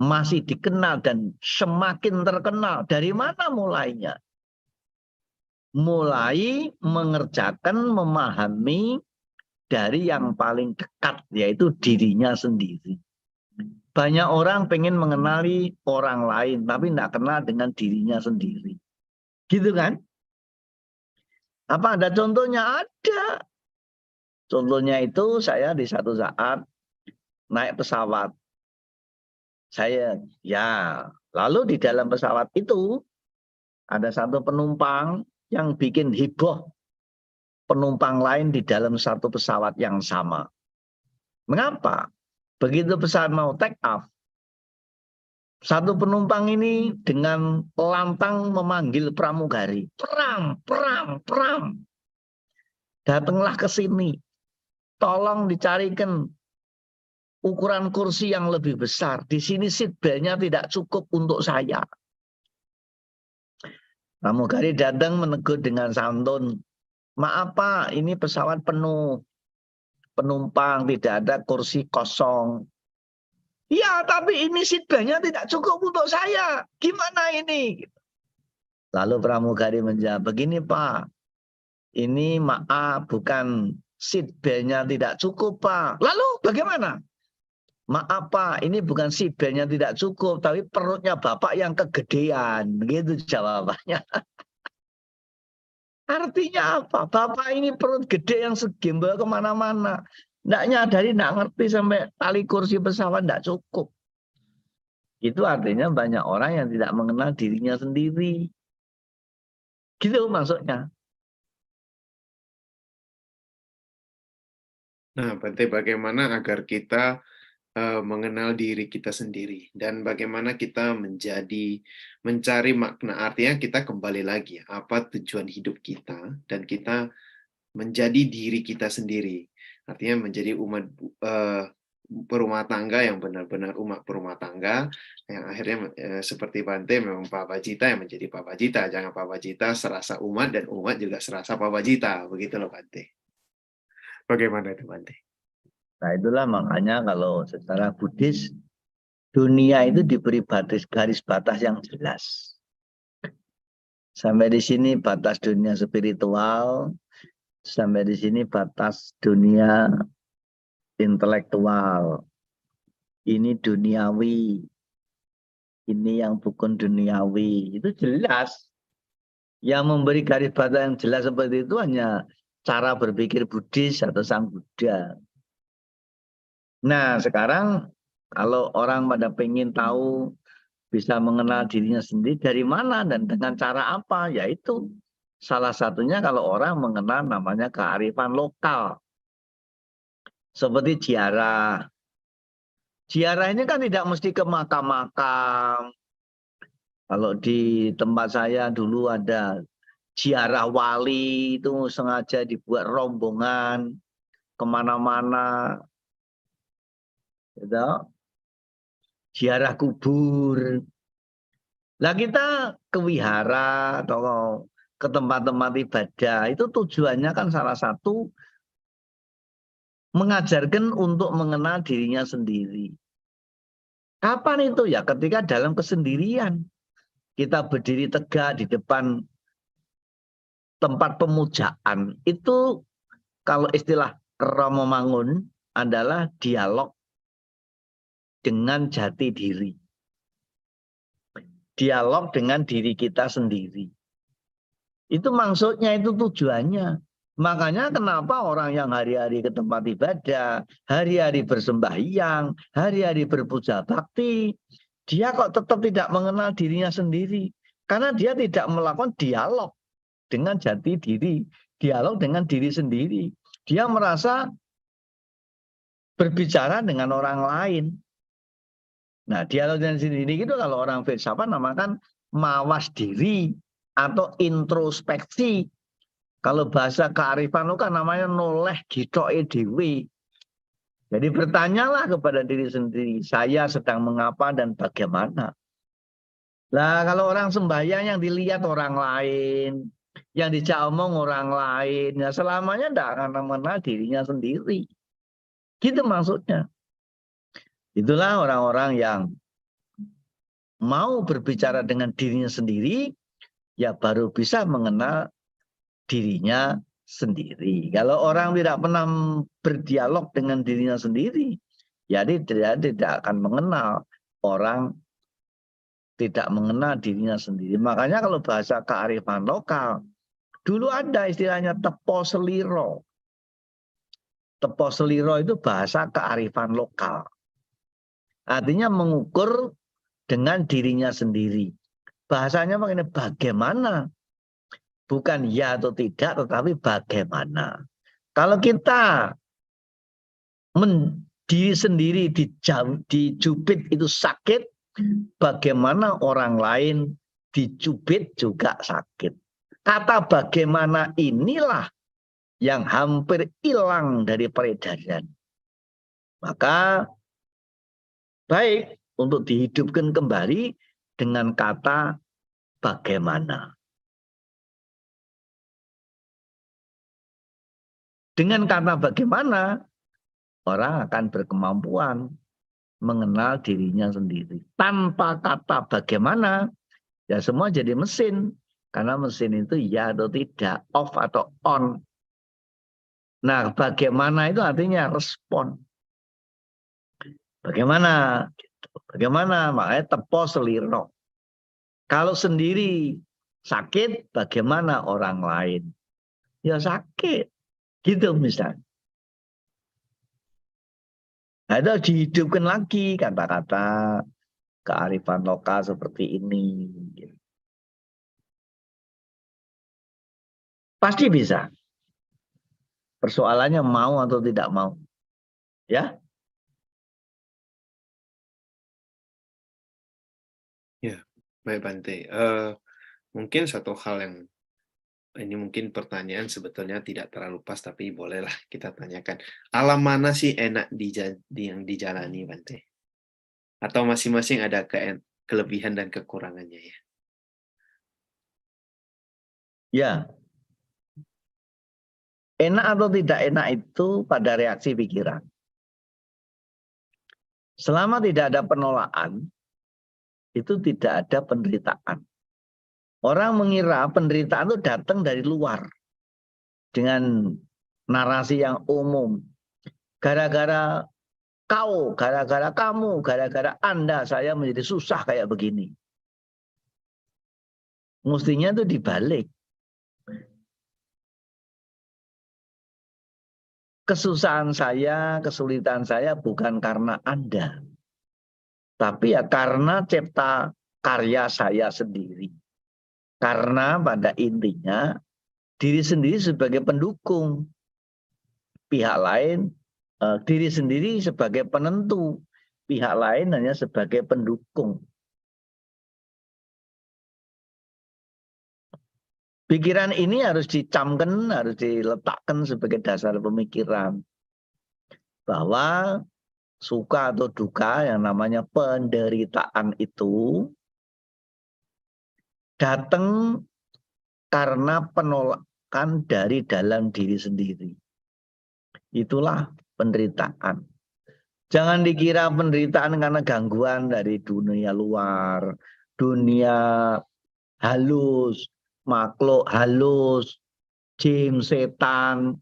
S2: masih dikenal dan semakin terkenal. Dari mana mulainya? Mulai mengerjakan, memahami dari yang paling dekat, yaitu dirinya sendiri. Banyak orang pengen mengenali orang lain, tapi tidak kenal dengan dirinya sendiri. Gitu kan? Apa ada contohnya? Ada. Contohnya itu saya di satu saat naik pesawat. Saya, ya, lalu di dalam pesawat itu ada satu penumpang yang bikin heboh penumpang lain di dalam satu pesawat yang sama. Mengapa? Begitu pesawat mau take off, satu penumpang ini dengan lantang memanggil pramugari. Pram, pram, pram. Datanglah ke sini. Tolong dicarikan ukuran kursi yang lebih besar. Di sini seat belt-nya tidak cukup untuk saya. Pramugari datang menegur dengan santun. Maaf Pak, ini pesawat penuh penumpang, tidak ada kursi kosong. Ya, tapi ini seat belt-nya tidak cukup untuk saya. Gimana ini? Lalu pramugari menjawab, begini Pak, ini maaf bukan seat belt-nya tidak cukup Pak. Lalu bagaimana? Maaf Pak, ini bukan seat belt-nya tidak cukup, tapi perutnya Bapak yang kegedean. Begitu jawabannya. Artinya apa? Bapak ini perut gede yang segembel kemana-mana. Nggak nyadari, nggak ngerti sampai tali kursi pesawat nggak cukup. Itu artinya banyak orang yang tidak mengenal dirinya sendiri. Gitu maksudnya.
S1: Nah, Bante, bagaimana agar kita mengenal diri kita sendiri dan bagaimana kita mencari makna, artinya kita kembali lagi apa tujuan hidup kita dan kita menjadi diri kita sendiri, artinya menjadi umat berumah tangga yang benar-benar umat berumah tangga yang akhirnya seperti Bante, memang Pak Bajita yang menjadi Pak Bajita, jangan Pak Bajita serasa umat dan umat juga serasa Pak Bajita, begitu loh Bante. Bagaimana itu Bante?
S2: Nah itulah makanya kalau secara Buddhis, dunia itu diberi garis batas yang jelas. Sampai di sini batas dunia spiritual, sampai di sini batas dunia intelektual. Ini duniawi, ini yang bukan duniawi. Itu jelas. Yang memberi garis batas yang jelas seperti itu hanya cara berpikir Buddhis atau Sang Buddha. Nah sekarang kalau orang pada pengen tahu bisa mengenal dirinya sendiri dari mana dan dengan cara apa, yaitu salah satunya kalau orang mengenal namanya kearifan lokal. Seperti ziarah. Ziarah ini kan tidak mesti ke makam-makam. Kalau di tempat saya dulu ada ziarah wali, itu sengaja dibuat rombongan kemana-mana. Gitu. Ziarah kubur. Lah kita ke wihara atau ke tempat-tempat ibadah, itu tujuannya kan salah satu mengajarkan untuk mengenal dirinya sendiri. Kapan itu ya? Ketika dalam kesendirian. Kita berdiri tegak di depan tempat pemujaan. Itu kalau istilah Romo Mangun adalah dialog dengan jati diri. Dialog dengan diri kita sendiri. Itu maksudnya, itu tujuannya. Makanya kenapa orang yang hari-hari ke tempat ibadah, hari-hari bersembahyang, hari-hari berpuja bakti, dia kok tetap tidak mengenal dirinya sendiri. Karena dia tidak melakukan dialog dengan jati diri, dialog dengan diri sendiri. Dia merasa berbicara dengan orang lain. Nah, dialog dengan sendiri itu kalau orang filsafat namakan mawas diri atau introspeksi. Kalau bahasa kearifan itu kan namanya noleh gitoke dewe. Jadi bertanyalah kepada diri sendiri, saya sedang mengapa dan bagaimana. Nah, kalau orang sembahyang yang dilihat orang lain, yang dijak omong orang lain, ya selamanya tidak akan mengenal dirinya sendiri. Gitu maksudnya. Itulah orang-orang yang mau berbicara dengan dirinya sendiri, ya baru bisa mengenal dirinya sendiri. Kalau orang tidak pernah berdialog dengan dirinya sendiri, ya dia tidak akan mengenal orang, tidak mengenal dirinya sendiri. Makanya kalau bahasa kearifan lokal, dulu ada istilahnya tepo seliro. Tepo seliro itu bahasa kearifan lokal. Artinya mengukur dengan dirinya sendiri. Bahasanya mengenai bagaimana. Bukan ya atau tidak, tetapi bagaimana. Kalau kita diri sendiri dicubit itu sakit, bagaimana orang lain dicubit juga sakit. Kata bagaimana inilah yang hampir hilang dari peredaran. Maka baik untuk dihidupkan kembali dengan kata bagaimana. Dengan kata bagaimana, orang akan berkemampuan mengenal dirinya sendiri. Tanpa kata bagaimana, ya semua jadi mesin. Karena mesin itu ya atau tidak, off atau on. Nah, bagaimana itu artinya respon. Bagaimana? Bagaimana? Makanya tepo seliro. Kalau sendiri sakit, bagaimana orang lain? Ya sakit. Gitu misalnya. Nah, itu dihidupkan lagi kata-kata kearifan lokal seperti ini. Pasti bisa. Persoalannya mau atau tidak mau. Ya,
S1: Ya, baik Bante. Mungkin satu hal yang ini mungkin pertanyaan sebetulnya tidak terlalu pas, tapi bolehlah kita tanyakan. Alam mana sih enak yang dijalani, Bante? Atau masing-masing ada kelebihan dan kekurangannya ya?
S2: ya. Enak atau tidak enak itu pada reaksi pikiran. Selama tidak ada penolakan, itu tidak ada penderitaan. Orang mengira penderitaan itu datang dari luar dengan narasi yang umum. Gara-gara kau, gara-gara kamu, gara-gara Anda saya menjadi susah kayak begini. Mestinya itu dibalik. Kesusahan saya, kesulitan saya bukan karena Anda. Tapi ya karena cipta karya saya sendiri. Karena pada intinya diri sendiri sebagai pendukung. Pihak lain, diri sendiri sebagai penentu. Pihak lain hanya sebagai pendukung. Pikiran ini harus dicamkan, harus diletakkan sebagai dasar pemikiran. Bahwa suka atau duka yang namanya penderitaan itu datang karena penolakan dari dalam diri sendiri. Itulah penderitaan. Jangan dikira penderitaan karena gangguan dari dunia luar, dunia halus, makhluk halus, jin, setan.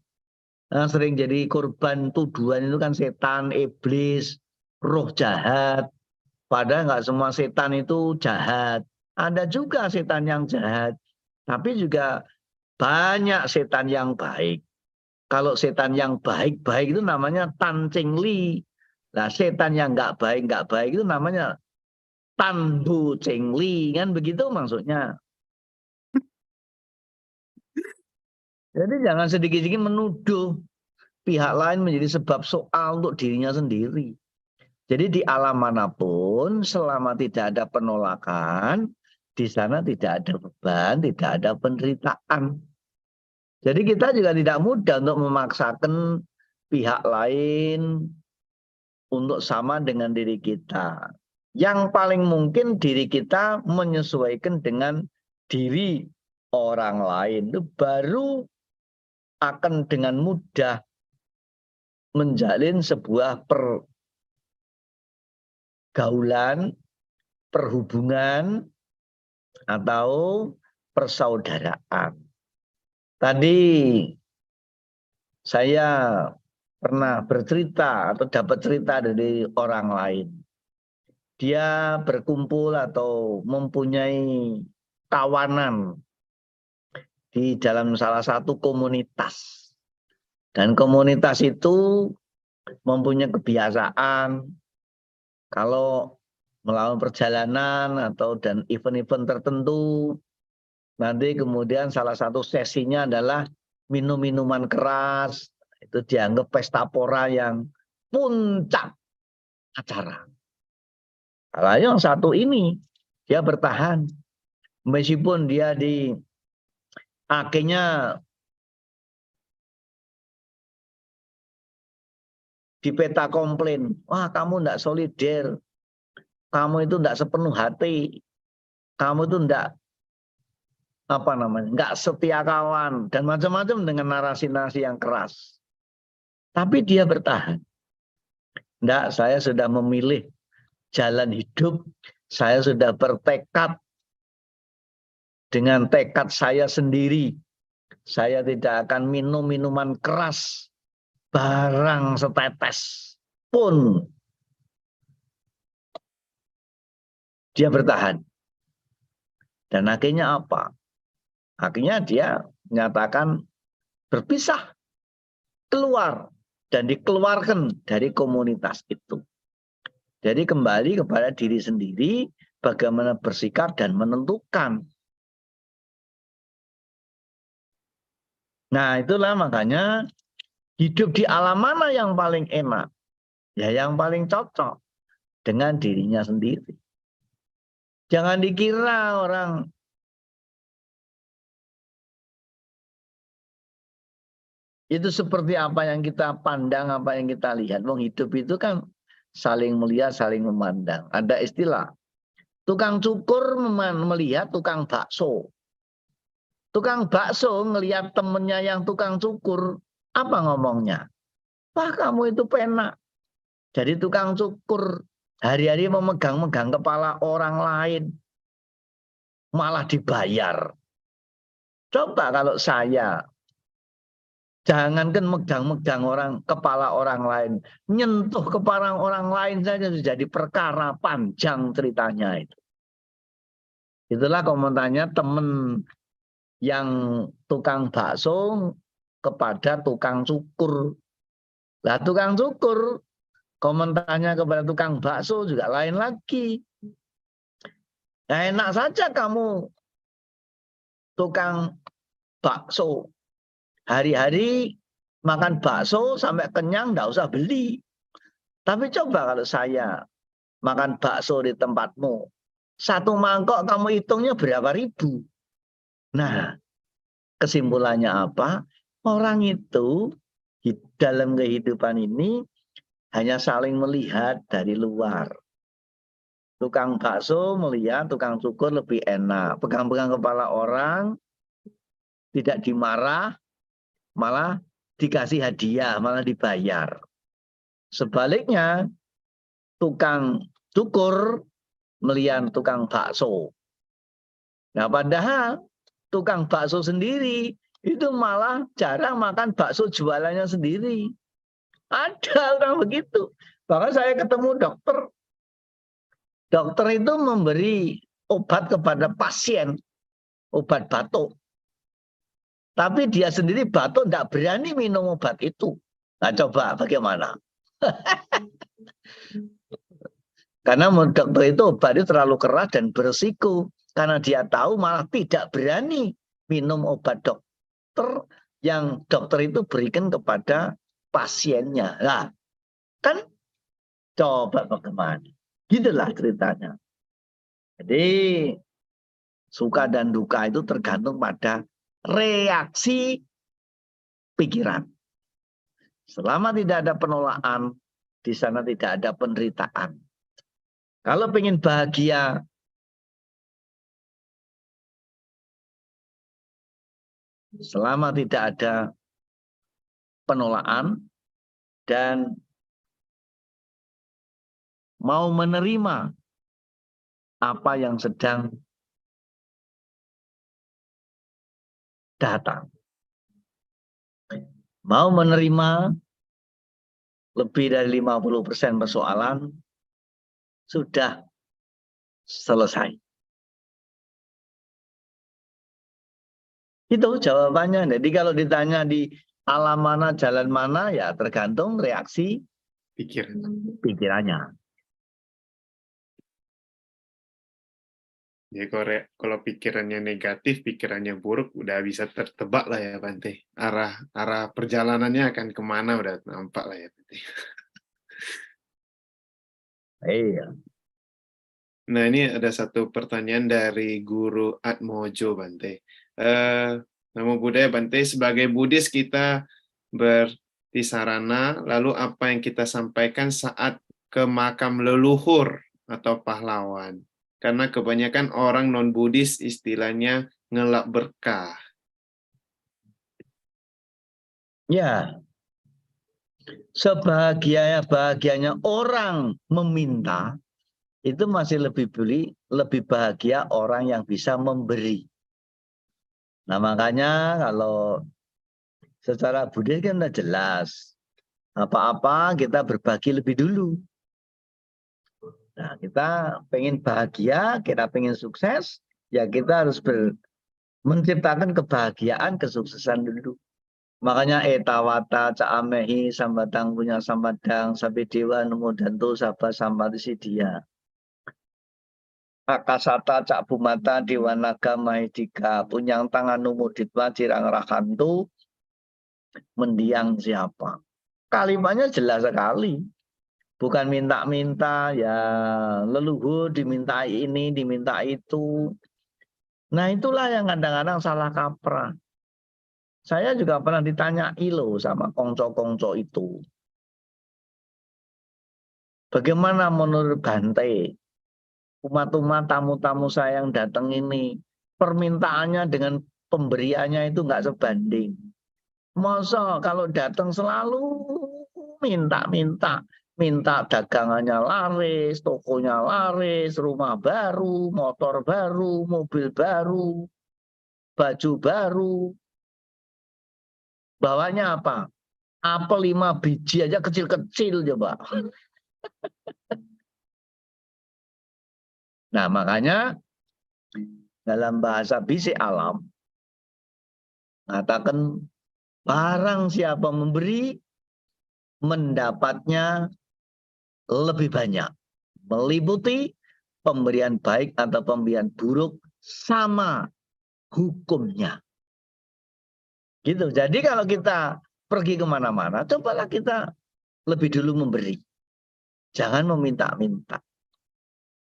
S2: Nah, sering jadi korban tuduhan itu kan setan, iblis, roh jahat. Padahal nggak semua setan itu jahat. Ada juga setan yang jahat, tapi juga banyak setan yang baik. Kalau setan yang baik-baik itu namanya Tan Ching Li. Nah, setan yang nggak baik itu namanya Tan Bu Ching Li. Kan begitu maksudnya. Jadi jangan sedikit-sedikit menuduh pihak lain menjadi sebab soal untuk dirinya sendiri. Jadi di alam manapun selama tidak ada penolakan, di sana tidak ada beban, tidak ada penderitaan. Jadi kita juga tidak mudah untuk memaksakan pihak lain untuk sama dengan diri kita. Yang paling mungkin diri kita menyesuaikan dengan diri orang lain. Itu baru akan dengan mudah menjalin sebuah pergaulan, perhubungan, atau persaudaraan. Tadi saya pernah bercerita atau dapat cerita dari orang lain. Dia berkumpul atau mempunyai kawanan di dalam salah satu komunitas. Dan komunitas itu mempunyai kebiasaan kalau melakukan perjalanan atau dan event-event tertentu, nanti kemudian salah satu sesinya adalah minum minuman keras. Itu dianggap pesta pora yang puncak acara. Kalau yang satu ini dia bertahan meskipun dia akhirnya di peta komplain, wah kamu enggak solider, kamu itu enggak sepenuh hati, kamu itu enggak enggak setia kawan dan macam-macam dengan narasi-narasi yang keras. Tapi dia bertahan. Enggak, saya sudah memilih jalan hidup, saya sudah bertekad dengan tekad saya sendiri, saya tidak akan minum minuman keras, barang setetes pun dia bertahan. Dan akhirnya apa? Akhirnya dia menyatakan berpisah, keluar, dan dikeluarkan dari komunitas itu. Jadi kembali kepada diri sendiri, bagaimana bersikap dan menentukan. Nah, itulah makanya hidup di alam mana yang paling enak? Ya yang paling cocok dengan dirinya sendiri. Jangan dikira orang itu seperti apa yang kita pandang, apa yang kita lihat. Wong hidup itu kan saling melihat, saling memandang. Ada istilah, tukang cukur melihat tukang bakso. Tukang bakso ngelihat temennya yang tukang cukur, apa ngomongnya? Wah, kamu itu penak. Jadi tukang cukur hari-hari memegang-megang kepala orang lain, malah dibayar. Coba kalau saya, jangankan megang-megang kepala orang lain, nyentuh kepala orang lain saja sudah jadi perkara panjang ceritanya itu. Itulah komentarnya temen yang tukang bakso kepada tukang cukur. Lah tukang cukur komentarnya kepada tukang bakso juga lain lagi. Nah, enak saja kamu tukang bakso. Hari-hari makan bakso sampai kenyang, enggak usah beli. Tapi coba kalau saya makan bakso di tempatmu, satu mangkok kamu hitungnya berapa ribu. Nah, kesimpulannya apa? Orang itu dalam kehidupan ini hanya saling melihat dari luar. Tukang bakso melihat tukang cukur lebih enak. Pegang-pegang kepala orang, tidak dimarah, malah dikasih hadiah, malah dibayar. Sebaliknya, tukang cukur melihat tukang bakso. Nah, padahal tukang bakso sendiri itu malah jarang makan bakso jualannya sendiri. Ada orang begitu. Bahkan saya ketemu dokter. Dokter itu memberi obat kepada pasien, obat batuk. Tapi dia sendiri batuk tidak berani minum obat itu. Nah, coba bagaimana? Karena dokter itu obat itu terlalu keras dan berisiko. Karena dia tahu malah tidak berani minum obat dokter yang dokter itu berikan kepada pasiennya. Nah, kan coba bagaimana? Gitulah ceritanya. Jadi suka dan duka itu tergantung pada reaksi pikiran. Selama tidak ada penolakan, di sana tidak ada penderitaan. Kalau ingin bahagia, selama tidak ada penolakan dan mau menerima apa yang sedang datang. Mau menerima lebih dari 50% persoalan sudah selesai. Itu jawabannya. Jadi kalau ditanya di alam mana, jalan mana, ya tergantung reaksi pikirannya.
S1: Jadi kalau pikirannya negatif, pikirannya buruk, udah bisa tertebak lah ya Bante. Arah perjalanannya akan kemana udah nampak lah ya Bante.
S2: Iya.
S1: Nah ini ada satu pertanyaan dari Guru Atmojo Bante. Namo Buddhaya Bante, sebagai Buddhis kita bertisarana, lalu apa yang kita sampaikan saat ke makam leluhur atau pahlawan? Karena kebanyakan orang non-Buddhis istilahnya ngelap berkah.
S2: Ya, sebahagianya orang meminta, itu masih lebih bahagia orang yang bisa memberi. Nah makanya kalau secara Buddhis kan udah jelas. Apa-apa kita berbagi lebih dulu. Nah, kita pengen bahagia, kita pengen sukses, ya kita harus menciptakan kebahagiaan, kesuksesan dulu. Makanya etawata caamehi sambatang punya sambatang sampai dewa nemu dantu sabah sampati dia. Akasata cak bumata dewa naga mahidika punyang tangan numuditwa cirang rakantu mendiang siapa. Kalimatnya jelas sekali. Bukan minta-minta, ya leluhur dimintai ini, diminta itu. Nah itulah yang kadang-kadang salah kaprah. Saya juga pernah ditanyai loh sama kongco-kongco itu. Bagaimana menurut Bante? Umat-umat tamu-tamu saya yang datang ini, permintaannya dengan pemberiannya itu nggak sebanding. Masa kalau datang selalu minta-minta. Minta dagangannya laris, tokonya laris, rumah baru, motor baru, mobil baru, baju baru. Bawanya apa? Apel 5 biji aja kecil-kecil coba. Nah makanya dalam bahasa bisik alam mengatakan barang siapa memberi mendapatnya lebih banyak. Meliputi pemberian baik atau pemberian buruk sama hukumnya. Gitu. Jadi kalau kita pergi kemana-mana, cobalah kita lebih dulu memberi. Jangan meminta-minta.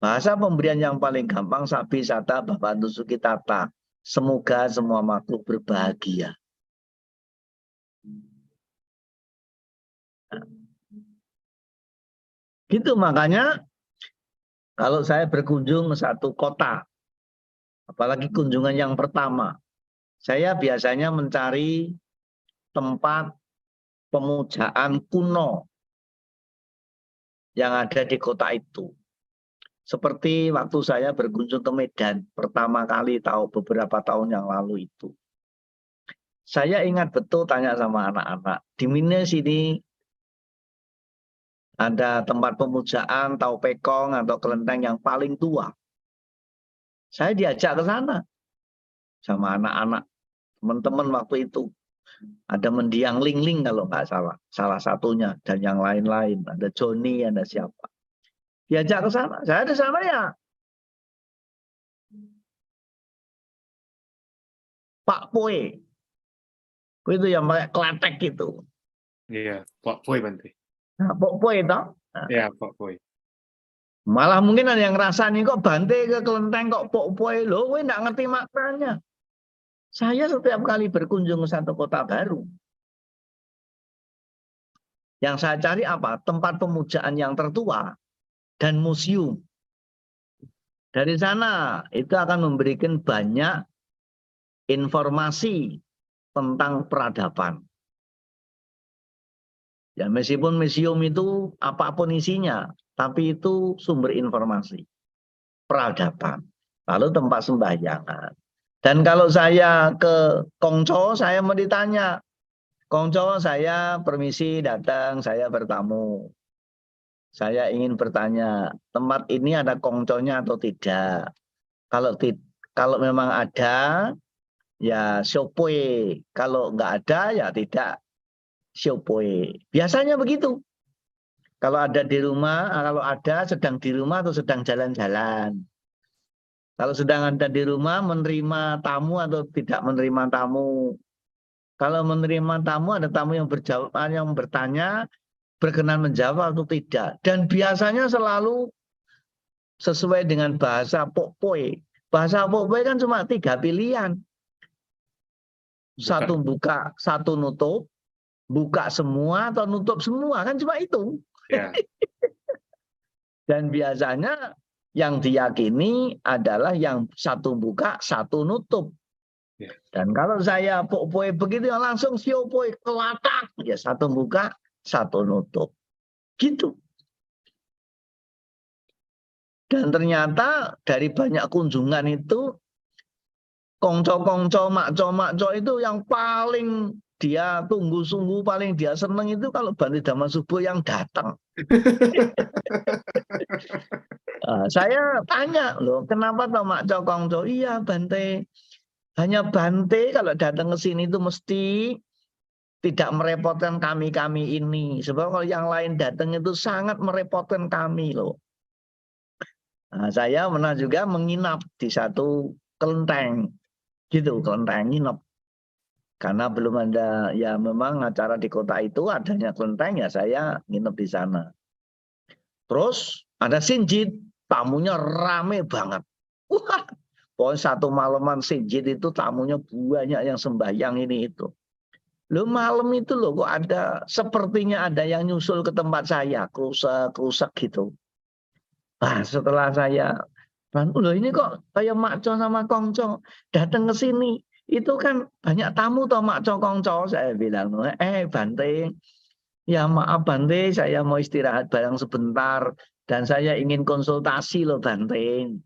S2: Bahasa pemberian yang paling gampang, sabi sata bapak tusuki tata. Semoga semua makhluk berbahagia. Gitu makanya kalau saya berkunjung ke satu kota, apalagi kunjungan yang pertama, saya biasanya mencari tempat pemujaan kuno yang ada di kota itu. Seperti waktu saya berkunjung ke Medan pertama kali beberapa tahun yang lalu itu. Saya ingat betul tanya sama anak-anak, di mana sini ada tempat pemujaan Tau Pekong atau kelenteng yang paling tua. Saya diajak ke sana sama anak-anak, teman-teman waktu itu. Ada mendiang Lingling kalau nggak salah, salah satunya, dan yang lain-lain. Ada Joni, ada siapa. Diajak ke sana. Saya di sana ya. Pak Poe. Itu yang pakai kletek itu.
S1: Iya, Pak Poi Bante.
S2: Nah, Pak Poe itu.
S1: Iya, Pak Poi.
S2: Malah mungkin ada yang rasanya kok Bante ke kelenteng kok Pak Poe. Loh, gue nggak ngerti maknanya. Saya setiap kali berkunjung ke satu kota baru, yang saya cari apa? Tempat pemujaan yang tertua dan museum. Dari sana itu akan memberikan banyak informasi tentang peradaban. Ya meskipun museum itu apapun isinya, tapi itu sumber informasi peradaban. Lalu tempat sembahyangan. Dan kalau saya ke Kongco, saya mau ditanya, Kongco saya permisi datang, saya bertamu. Saya ingin bertanya, tempat ini ada Kongconya atau tidak? Kalau memang ada, ya Shopee. Kalau nggak ada, ya tidak Shopee. Biasanya begitu. Kalau ada di rumah, kalau ada sedang di rumah atau sedang jalan-jalan. Kalau sedang ada di rumah, menerima tamu atau tidak menerima tamu. Kalau menerima tamu, ada tamu yang berjawab, yang bertanya, berkenan menjawab atau tidak. Dan biasanya selalu sesuai dengan bahasa Pokpoe. Bahasa Pokpoe kan cuma 3 pilihan. Satu buka, satu nutup, buka semua atau nutup semua, kan cuma itu.
S1: Ya.
S2: Dan biasanya yang diyakini adalah yang satu buka, satu nutup.
S1: Ya.
S2: Dan kalau saya Pokpoe begitu langsung Siopoe kelatak, ya satu buka, satu nutup. Gitu. Dan ternyata dari banyak kunjungan itu Kongco-kongco, makco-makco itu yang paling dia tunggu sungguh, paling dia seneng itu kalau Bante Dhamma Subuh yang datang. Saya tanya loh, kenapa toh makco kongco? Iya Bante, hanya Bante kalau datang ke sini itu mesti tidak merepotkan kami ini. Sebab kalau yang lain datang itu sangat merepotkan kami loh. Saya pernah juga menginap di satu kelenteng, gitu, kelenteng nginep. Karena belum ada, ya memang acara di kota itu adanya kelenteng, ya saya nginep di sana. Terus ada sinjit, tamunya rame banget. Wah, pokoknya satu malaman sinjit itu tamunya banyak yang sembahyang ini itu. Lo malam itu loh kok ada, sepertinya ada yang nyusul ke tempat saya, kerusak gitu. Nah setelah saya, loh ini kok kayak Makco sama Kongco datang ke sini. Itu kan banyak tamu toh Makco Kongco. Saya bilang, Bante, ya maaf Bante, saya mau istirahat bareng sebentar. Dan saya ingin konsultasi loh Bante.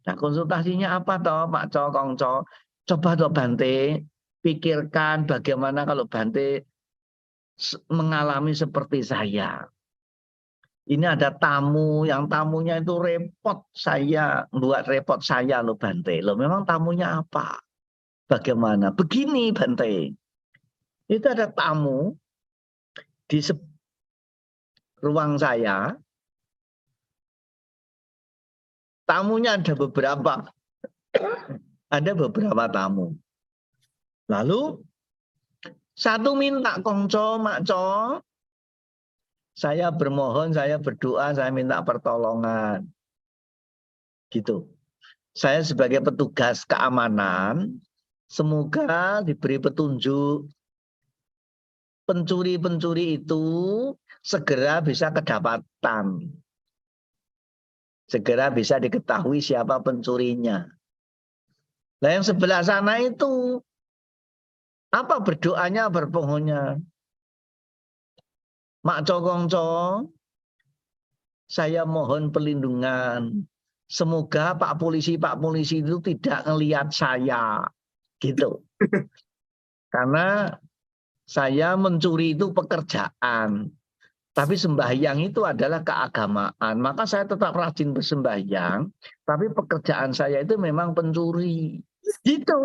S2: Nah konsultasinya apa toh Makco Kongco? Coba toh Bante, pikirkan bagaimana kalau Bante mengalami seperti saya. Ini ada tamu, yang tamunya itu repot saya, buat repot saya loh Bante. Loh memang tamunya apa? Bagaimana? Begini Bante. Itu ada tamu di ruang saya. Tamunya ada beberapa. Ada beberapa tamu. Lalu satu minta Kongco, Makco, saya bermohon, saya berdoa, saya minta pertolongan. Gitu. Saya sebagai petugas keamanan, semoga diberi petunjuk pencuri-pencuri itu segera bisa kedapatan. Segera bisa diketahui siapa pencurinya. Nah yang sebelah sana itu, apa berdoanya, berpohonnya? Makco Kongco, saya mohon perlindungan. Semoga Pak Polisi itu tidak ngelihat saya. Gitu. Karena saya mencuri itu pekerjaan. Tapi sembahyang itu adalah keagamaan. Maka saya tetap rajin bersembahyang. Tapi pekerjaan saya itu memang pencuri. Gitu.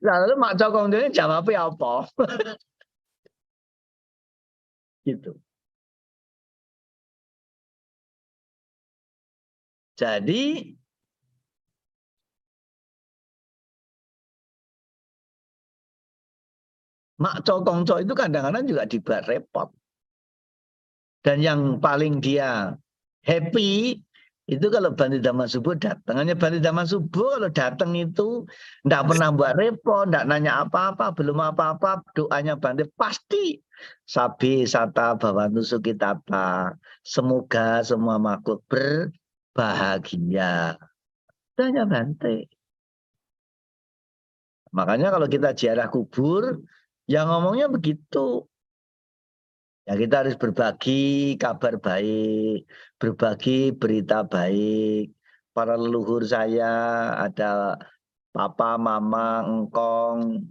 S2: Lalu Mak Cokong ini jawabnya apa? Gitu. Jadi Mak Cokong itu kadang-kadang juga dibuat repot. Dan yang paling dia happy itu kalau Bante Dhamma Subuh datang. Hanya Bante Dhamma Subuh kalau datang itu enggak pernah buat repot, enggak nanya apa-apa, belum apa-apa, doanya Bante pasti sabi sata bhavantu sukitata. Semoga semua makhluk berbahagia. Tanya Bante. Makanya kalau kita ziarah kubur, yang ngomongnya begitu. Ya kita harus berbagi kabar baik, berbagi berita baik. Para leluhur saya ada papa, mama, engkong,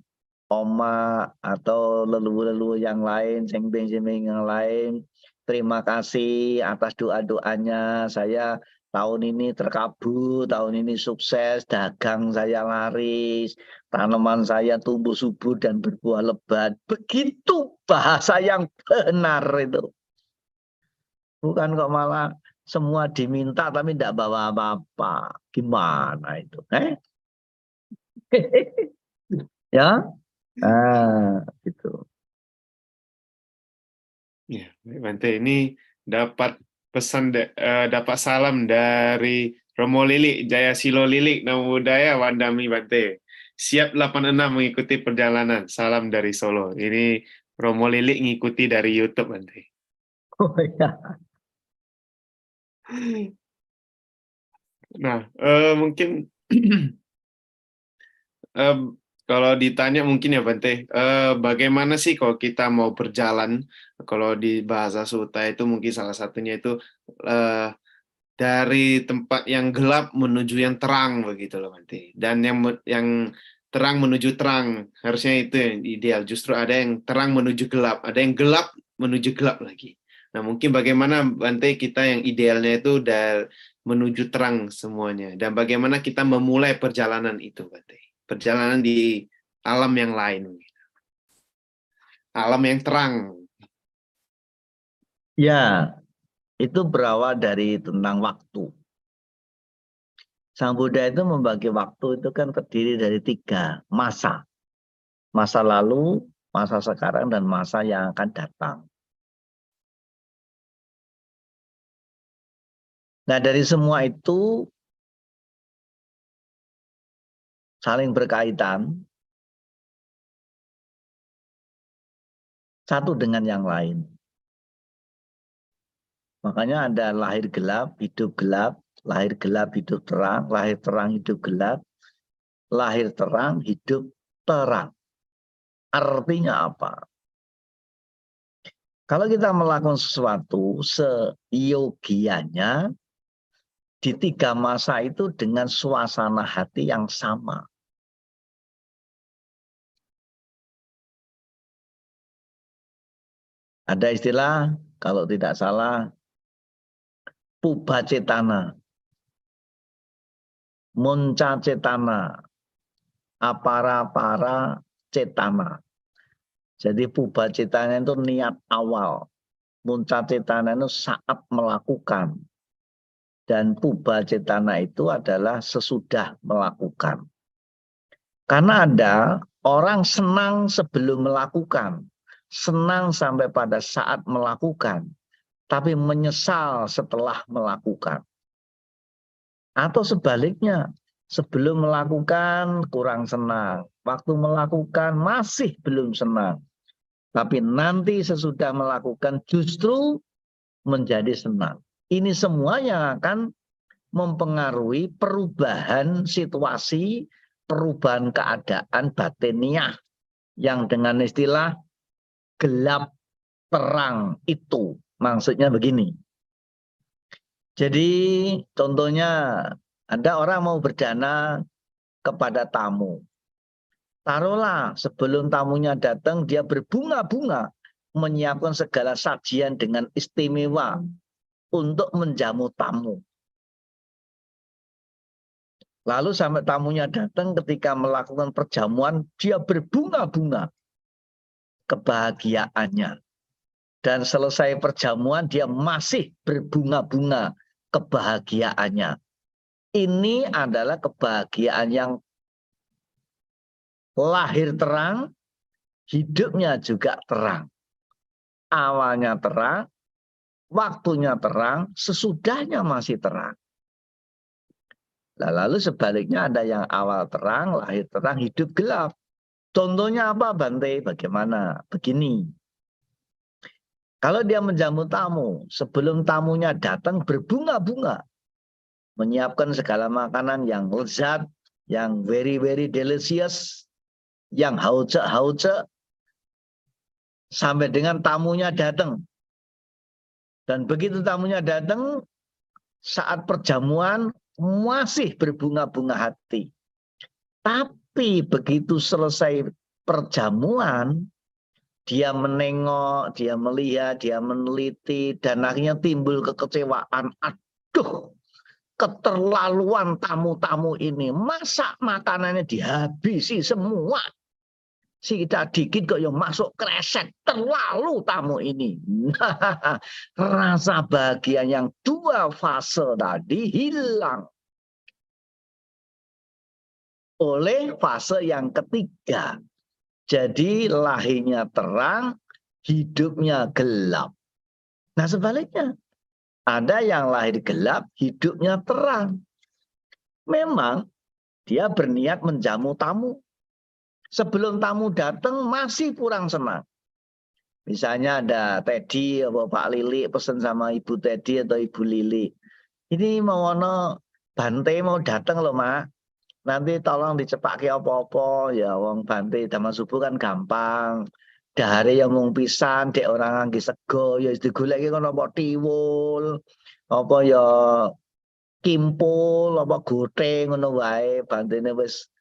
S2: oma, atau leluhur-leluhur yang lain, sembeng-sembeng yang lain. Terima kasih atas doa-doanya. Saya tahun ini terkabul, tahun ini sukses, dagang saya laris, tanaman saya tumbuh subur dan berbuah lebat. Begitu bahasa yang benar itu. Bukan kok malah semua diminta tapi tidak bawa apa-apa. Gimana itu? Ya, gitu.
S1: Ya, Bante, ini dapat pesan, dapat salam dari Romo Lilik, Jaya Silo Lilik, Namo Buddhaya, Wandami Bante. Siap 86 mengikuti perjalanan. Salam dari Solo. Ini Romo Lilik ngikuti dari YouTube, Bante.
S2: Oh ya.
S1: Nah, mungkin kalau ditanya mungkin ya Bante, bagaimana sih kalau kita mau berjalan, kalau di bahasa Sutta itu mungkin salah satunya itu dari tempat yang gelap menuju yang terang begitu loh Bante. Dan yang terang menuju terang, harusnya itu yang ideal. Justru ada yang terang menuju gelap, ada yang gelap menuju gelap lagi. Nah, mungkin bagaimana Bante kita yang idealnya itu dari menuju terang semuanya, dan bagaimana kita memulai perjalanan itu Bante. Perjalanan di alam yang lain, alam yang terang.
S2: Ya, itu berawal dari tentang waktu. Sang Buddha itu membagi waktu itu kan terdiri dari 3 masa. Masa lalu, masa sekarang, dan masa yang akan datang. Nah, dari semua itu saling berkaitan satu dengan yang lain. Makanya ada lahir gelap, hidup gelap, lahir gelap, hidup terang, lahir terang, hidup gelap, lahir terang, hidup terang. Artinya apa? Kalau kita melakukan sesuatu seyogianya di 3 masa itu dengan suasana hati yang sama. Ada istilah, kalau tidak salah, puba cetana, munca cetana, apara-para cetana. Jadi puba cetana itu niat awal. Munca cetana itu saat melakukan. Dan puba cetana itu adalah sesudah melakukan. Karena ada orang senang sebelum melakukan. Senang sampai pada saat melakukan. Tapi menyesal setelah melakukan. Atau sebaliknya, sebelum melakukan kurang senang. Waktu melakukan masih belum senang. Tapi nanti sesudah melakukan justru menjadi senang. Ini semua yang akan mempengaruhi perubahan situasi, perubahan keadaan batiniah yang dengan istilah gelap terang itu. Maksudnya begini. Jadi contohnya ada orang mau berdana kepada tamu. Taruhlah sebelum tamunya datang dia berbunga-bunga menyiapkan segala sajian dengan istimewa untuk menjamu tamu. Lalu sampai tamunya datang ketika melakukan perjamuan dia berbunga-bunga kebahagiaannya. Dan selesai perjamuan dia masih berbunga-bunga kebahagiaannya. Ini adalah kebahagiaan yang lahir terang, hidupnya juga terang. Awalnya terang, waktunya terang, sesudahnya masih terang. Nah, lalu sebaliknya ada yang awal terang, lahir terang, hidup gelap. Contohnya apa Bante? Bagaimana? Begini. Kalau dia menjamu tamu, sebelum tamunya datang berbunga-bunga. Menyiapkan segala makanan yang lezat, yang very delicious, yang hauce, sampai dengan tamunya datang. Dan begitu tamunya datang, saat perjamuan masih berbunga-bunga hati. Tapi begitu selesai perjamuan, dia menengok, dia melihat, dia meneliti, dan akhirnya timbul kekecewaan. Aduh, keterlaluan tamu-tamu ini. Masa makanannya dihabisi semua? Sida dikit kok yang masuk kresek. Terlalu tamu ini. Nah, rasa bahagia yang 2 fase tadi hilang oleh fase yang ketiga. Jadi lahirnya terang, hidupnya gelap. Nah sebaliknya, ada yang lahir gelap, hidupnya terang. Memang dia berniat menjamu tamu. Sebelum tamu datang masih kurang senang. Misalnya ada Teddy atau Pak Lili pesan sama Ibu Teddy atau Ibu Lili. Ini mau Bante mau datang loh Mak. Nanti tolong dicepake apa-apa ya wong Bante zaman subuh kan gampang. Dahare yang mung pisan dek orang ngangge sego ya digoleki kono apa tiwul. Apa ya kimpul apa gothe ngono wae bantene wis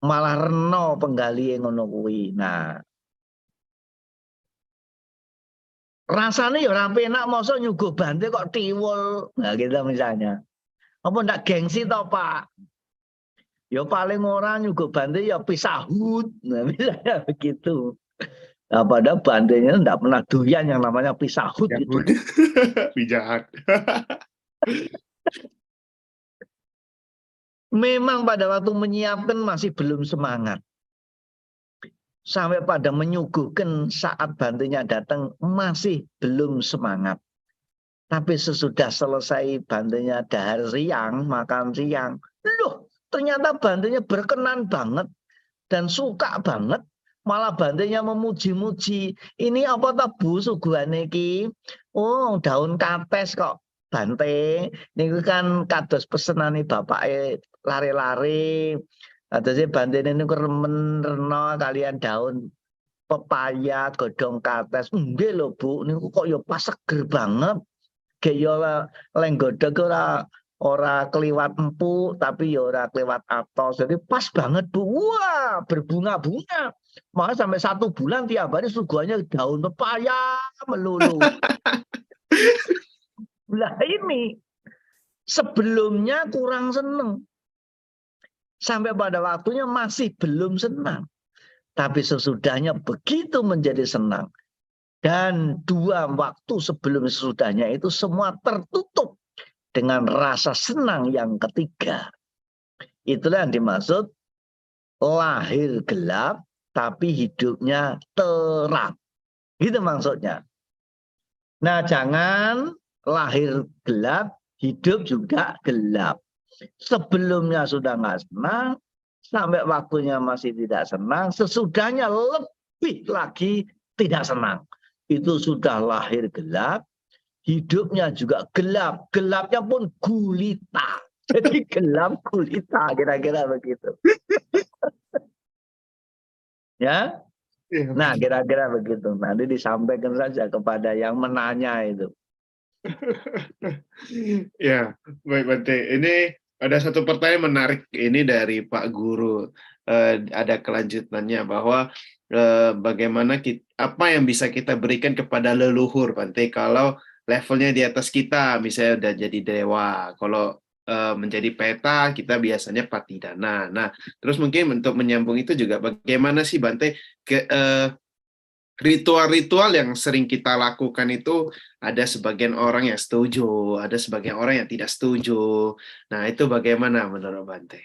S2: malah rena penggalihe ngono kuwi. Nah, rasanya ya ora penak mosok nyuguh bante kok tiwul. Nah, gitu misalnya. Apa ndak gengsi toh, Pak? Ya paling ora nyuguh bante ya pisahut. Nah, misalnya begitu. Nah, padahal bantenya ndak pernah doyan yang namanya pisahut
S1: Ya,
S2: itu.
S1: Pijahat.
S2: Memang pada waktu menyiapkan masih belum semangat. Sampai pada menyuguhkan saat bantenya datang masih belum semangat. Tapi sesudah selesai bantenya dahar siang, makan siang, loh ternyata bantenya berkenan banget dan suka banget. Malah bantenya memuji-muji. Ini apa tak bu suguhane iki? Oh daun kates kok bante. Ini kan kados pesenane bapake lare-lare. Adase bantene niku remen rena kalian daun pepaya, godhong kates. Nggih lho Bu, niku kok ya pas seger banget. Gaya leng godhog ora kliwat empuk tapi ya ora kliwat atos. Jadi pas banget Bu. Wah, berbunga-bunga. Maka sampai 1 bulan tiap hari suguhannya daun pepaya melulu. Lah ini sebelumnya kurang seneng. Sampai pada waktunya masih belum senang. Tapi sesudahnya begitu menjadi senang. Dan 2 waktu sebelum sesudahnya itu semua tertutup dengan rasa senang yang ketiga. Itulah yang dimaksud lahir gelap tapi hidupnya terang. Gitu maksudnya. Nah jangan lahir gelap, hidup juga gelap. Sebelumnya sudah nggak senang, sampai waktunya masih tidak senang, sesudahnya lebih lagi tidak senang. Itu sudah lahir gelap, hidupnya juga gelap. Gelapnya pun gulita. Jadi gelap gulita, kira-kira begitu. Ya,
S1: Ya,
S2: nah kira-kira begitu. Nanti disampaikan saja kepada yang menanya itu.
S1: Ya, baik Bante. Ini ada satu pertanyaan menarik ini dari Pak Guru. Ada kelanjutannya bahwa bagaimana apa yang bisa kita berikan kepada leluhur, Bante, kalau levelnya di atas kita, misalnya udah jadi dewa. Kalau menjadi peta, kita biasanya patidana. Nah, terus mungkin untuk menyambung itu juga, bagaimana sih Bante ritual-ritual yang sering kita lakukan itu ada sebagian orang yang setuju, ada sebagian orang yang tidak setuju. Nah, itu bagaimana menurut Bante?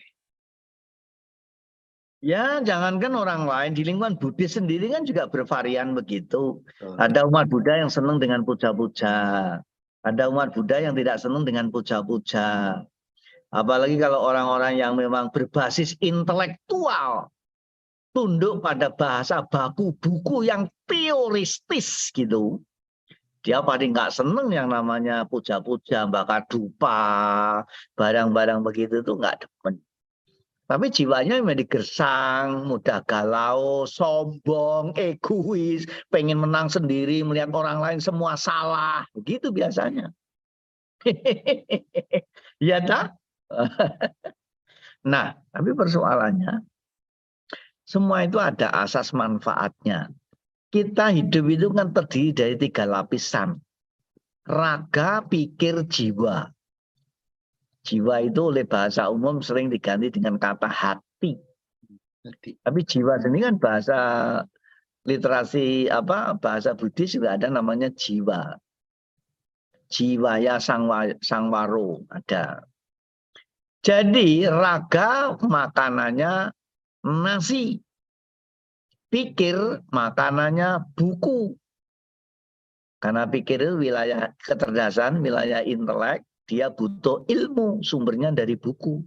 S2: Ya, jangankan orang lain, di lingkungan Buddhis sendiri kan juga bervarian begitu. Ada umat Buddha yang senang dengan puja-puja. Ada umat Buddha yang tidak senang dengan puja-puja. Apalagi kalau orang-orang yang memang berbasis intelektual, tunduk pada bahasa baku buku yang teoristis gitu. Dia paling nggak seneng yang namanya puja-puja, bakar dupa, barang-barang begitu tuh nggak demen. Tapi jiwanya memang digersang, mudah galau, sombong, egois, pengen menang sendiri, melihat orang lain semua salah, begitu biasanya. Ya tak? Nah, tapi persoalannya, semua itu ada asas manfaatnya. Kita hidup itu kan terdiri dari 3 lapisan. Raga, pikir, jiwa. Jiwa itu oleh bahasa umum sering diganti dengan kata hati. Tapi jiwa sendiri kan bahasa literasi bahasa Buddhis juga ada namanya jiwa. Jiwaya sangwaro ada. Jadi raga makanannya nasi. Pikir makanannya buku. Karena pikir itu wilayah kecerdasan, wilayah intelek, dia butuh ilmu, sumbernya dari buku.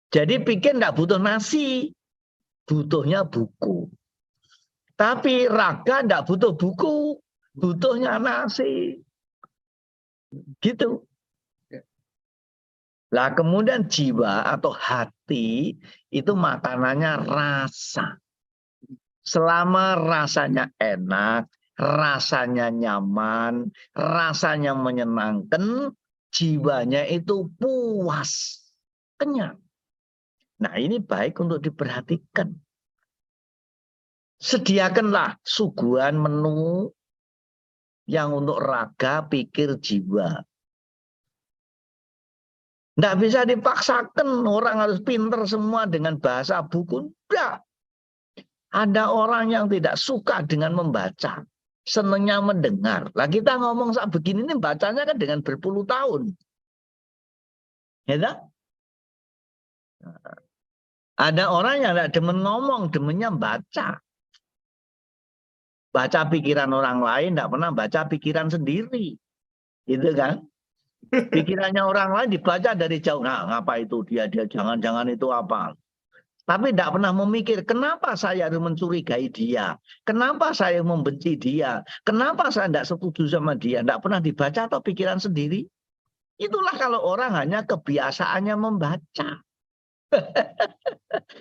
S2: Jadi pikir nggak butuh nasi, butuhnya buku. Tapi raga nggak butuh buku, butuhnya nasi. Gitu. Lah kemudian jiwa atau hati itu makanannya rasa. Selama rasanya enak, rasanya nyaman, rasanya menyenangkan, jiwanya itu puas, kenyang. Nah, ini baik untuk diperhatikan. Sediakanlah suguhan menu yang untuk raga, pikir, jiwa. Tidak bisa dipaksakan orang harus pinter semua dengan bahasa buku. Tidak. Ada orang yang tidak suka dengan membaca. Senangnya mendengar. Lah kita ngomong saat begini ini bacanya kan dengan berpuluh tahun. Ya tak? Ada orang yang tidak demen ngomong, demennya baca. Baca pikiran orang lain, tidak pernah baca pikiran sendiri. Gitu kan? Pikirannya orang lain dibaca dari jauh. Nah, ngapa itu dia jangan-jangan itu apa? Tapi tidak pernah memikir, kenapa saya harus mencurigai dia? Kenapa saya membenci dia? Kenapa saya tidak setuju sama dia? Tidak pernah dibaca atau pikiran sendiri? Itulah kalau orang hanya kebiasaannya membaca.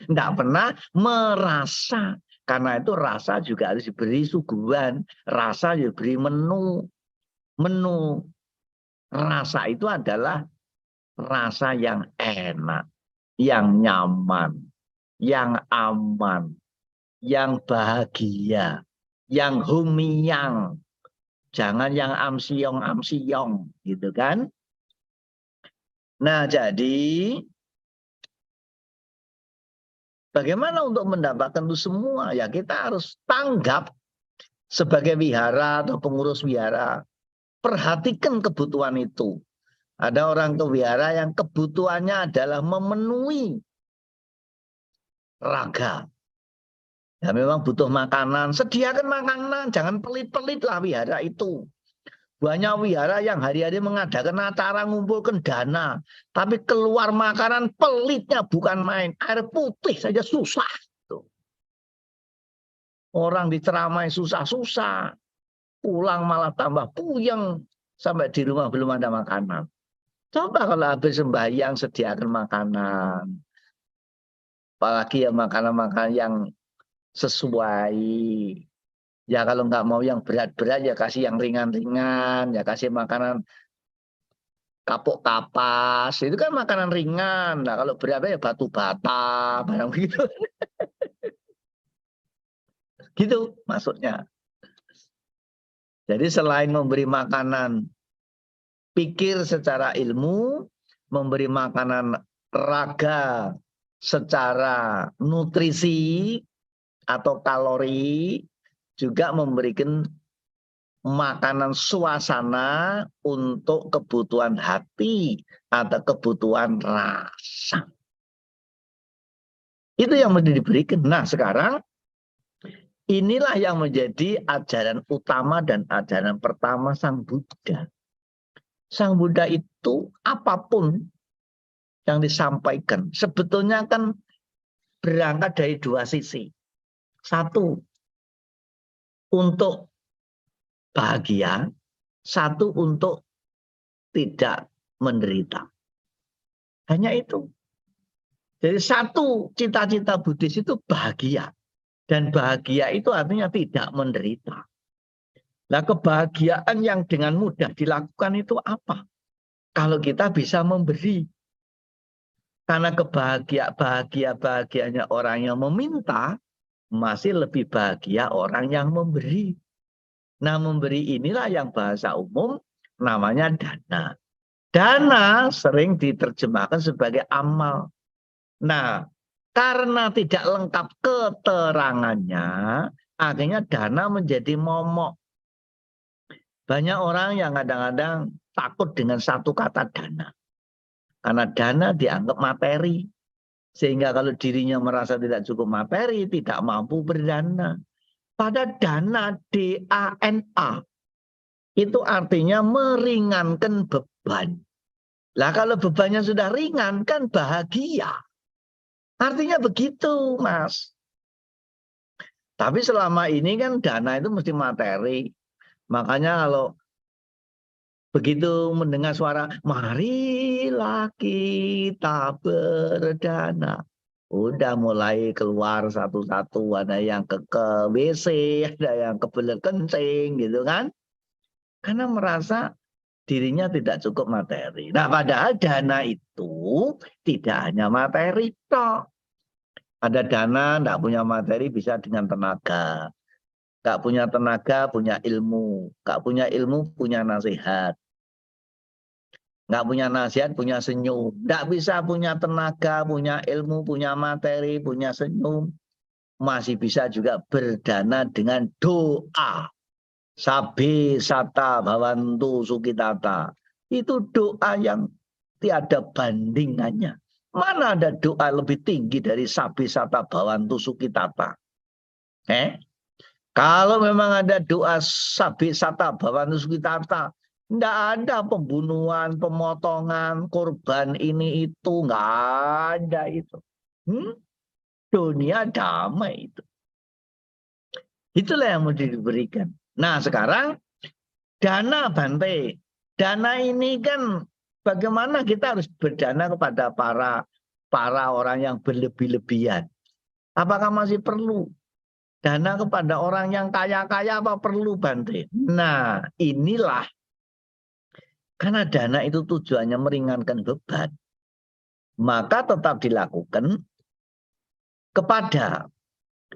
S2: Tidak pernah merasa. Karena itu rasa juga harus diberi suguhan. Rasa diberi menu. Menu. Rasa itu adalah rasa yang enak. Yang nyaman. Yang aman. Yang bahagia. Yang humiyang. Jangan yang amsiyong-amsiyong. Gitu kan. Nah jadi bagaimana untuk mendapatkan itu semua? Ya kita harus tanggap sebagai wihara atau pengurus wihara. Perhatikan kebutuhan itu. Ada orang ke wihara yang kebutuhannya adalah memenuhi raga. Ya memang butuh makanan. Sediakan makanan. Jangan pelit-pelit lah wihara itu. Banyak wihara yang hari-hari mengadakan acara ngumpulkan dana. Tapi keluar makanan pelitnya bukan main. Air putih saja susah. Orang diceramai susah-susah. Pulang malah tambah puyeng. Sampai di rumah belum ada makanan. Coba kalau habis sembahyang sediakan makanan. Apalagi ya makanan-makanan yang sesuai. Ya kalau nggak mau yang berat-berat ya kasih yang ringan-ringan. Ya kasih makanan kapuk kapas. Itu kan makanan ringan. Nah kalau berat ya batu bata. Barang begitu. Gitu maksudnya. Jadi selain memberi makanan pikir secara ilmu, memberi makanan raga secara nutrisi atau kalori, juga memberikan makanan suasana untuk kebutuhan hati atau kebutuhan rasa. Itu yang mesti diberikan. Nah sekarang inilah yang menjadi ajaran utama dan ajaran pertama Sang Buddha. Sang Buddha itu apapun yang disampaikan sebetulnya kan berangkat dari dua sisi. Satu, untuk bahagia. Satu, untuk tidak menderita. Hanya itu. Jadi satu cita-cita Buddhis itu bahagia. Dan bahagia itu artinya tidak menderita. Nah kebahagiaan yang dengan mudah dilakukan itu apa? Kalau kita bisa memberi. Karena bahagianya orang yang meminta, masih lebih bahagia orang yang memberi. Nah memberi inilah yang bahasa umum namanya dana. Dana sering diterjemahkan sebagai amal. Nah karena tidak lengkap keterangannya, akhirnya dana menjadi momok. Banyak orang yang kadang-kadang takut dengan satu kata dana. Karena dana dianggap materi. Sehingga kalau dirinya merasa tidak cukup materi, tidak mampu berdana. Pada dana, D-A-N-A, itu artinya meringankan beban. Lah kalau bebannya sudah ringan, kan bahagia. Artinya begitu, Mas. Tapi selama ini kan dana itu mesti materi. Makanya kalau begitu mendengar suara, marilah kita berdana. Udah mulai keluar satu-satu. Ada yang ke WC, ada yang kebelet kencing gitu kan. Karena merasa dirinya tidak cukup materi. Nah, padahal dana itu tidak hanya materi toh. Ada dana, tidak punya materi bisa dengan tenaga. Nggak punya tenaga, punya ilmu. Nggak punya ilmu, punya nasihat. Nggak punya nasihat, punya senyum. Nggak bisa punya tenaga, punya ilmu, punya materi, punya senyum. Masih bisa juga berdana dengan doa. Sabi sata bhavantu sukitata. Itu doa yang tiada bandingannya. Mana ada doa lebih tinggi dari sabi sata bhavantu sukitata? Kalau memang ada doa sabi sata bhavantu sukitata, enggak ada pembunuhan, pemotongan, korban ini itu, enggak ada itu. Dunia damai itu. Itulah yang mau diberikan. Nah, sekarang dana Bante. Dana ini kan bagaimana kita harus berdana kepada para orang yang berlebih-lebihan. Apakah masih perlu dana kepada orang yang kaya-kaya apa perlu Bante? Nah, inilah karena dana itu tujuannya meringankan beban. Maka tetap dilakukan kepada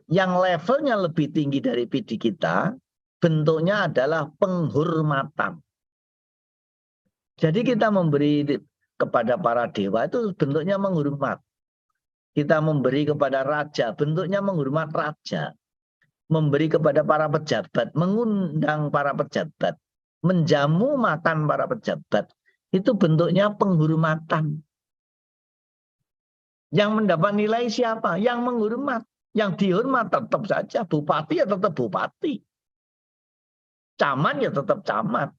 S2: yang levelnya lebih tinggi dari PD kita, bentuknya adalah penghormatan. Jadi kita memberi kepada para dewa itu bentuknya menghormat. Kita memberi kepada raja, bentuknya menghormat raja. Memberi kepada para pejabat, mengundang para pejabat, menjamu makan para pejabat, itu bentuknya penghormatan. Yang mendapat nilai siapa? Yang menghormat. Yang dihormat tetap saja. Bupati ya tetap bupati. Camat ya tetap camat.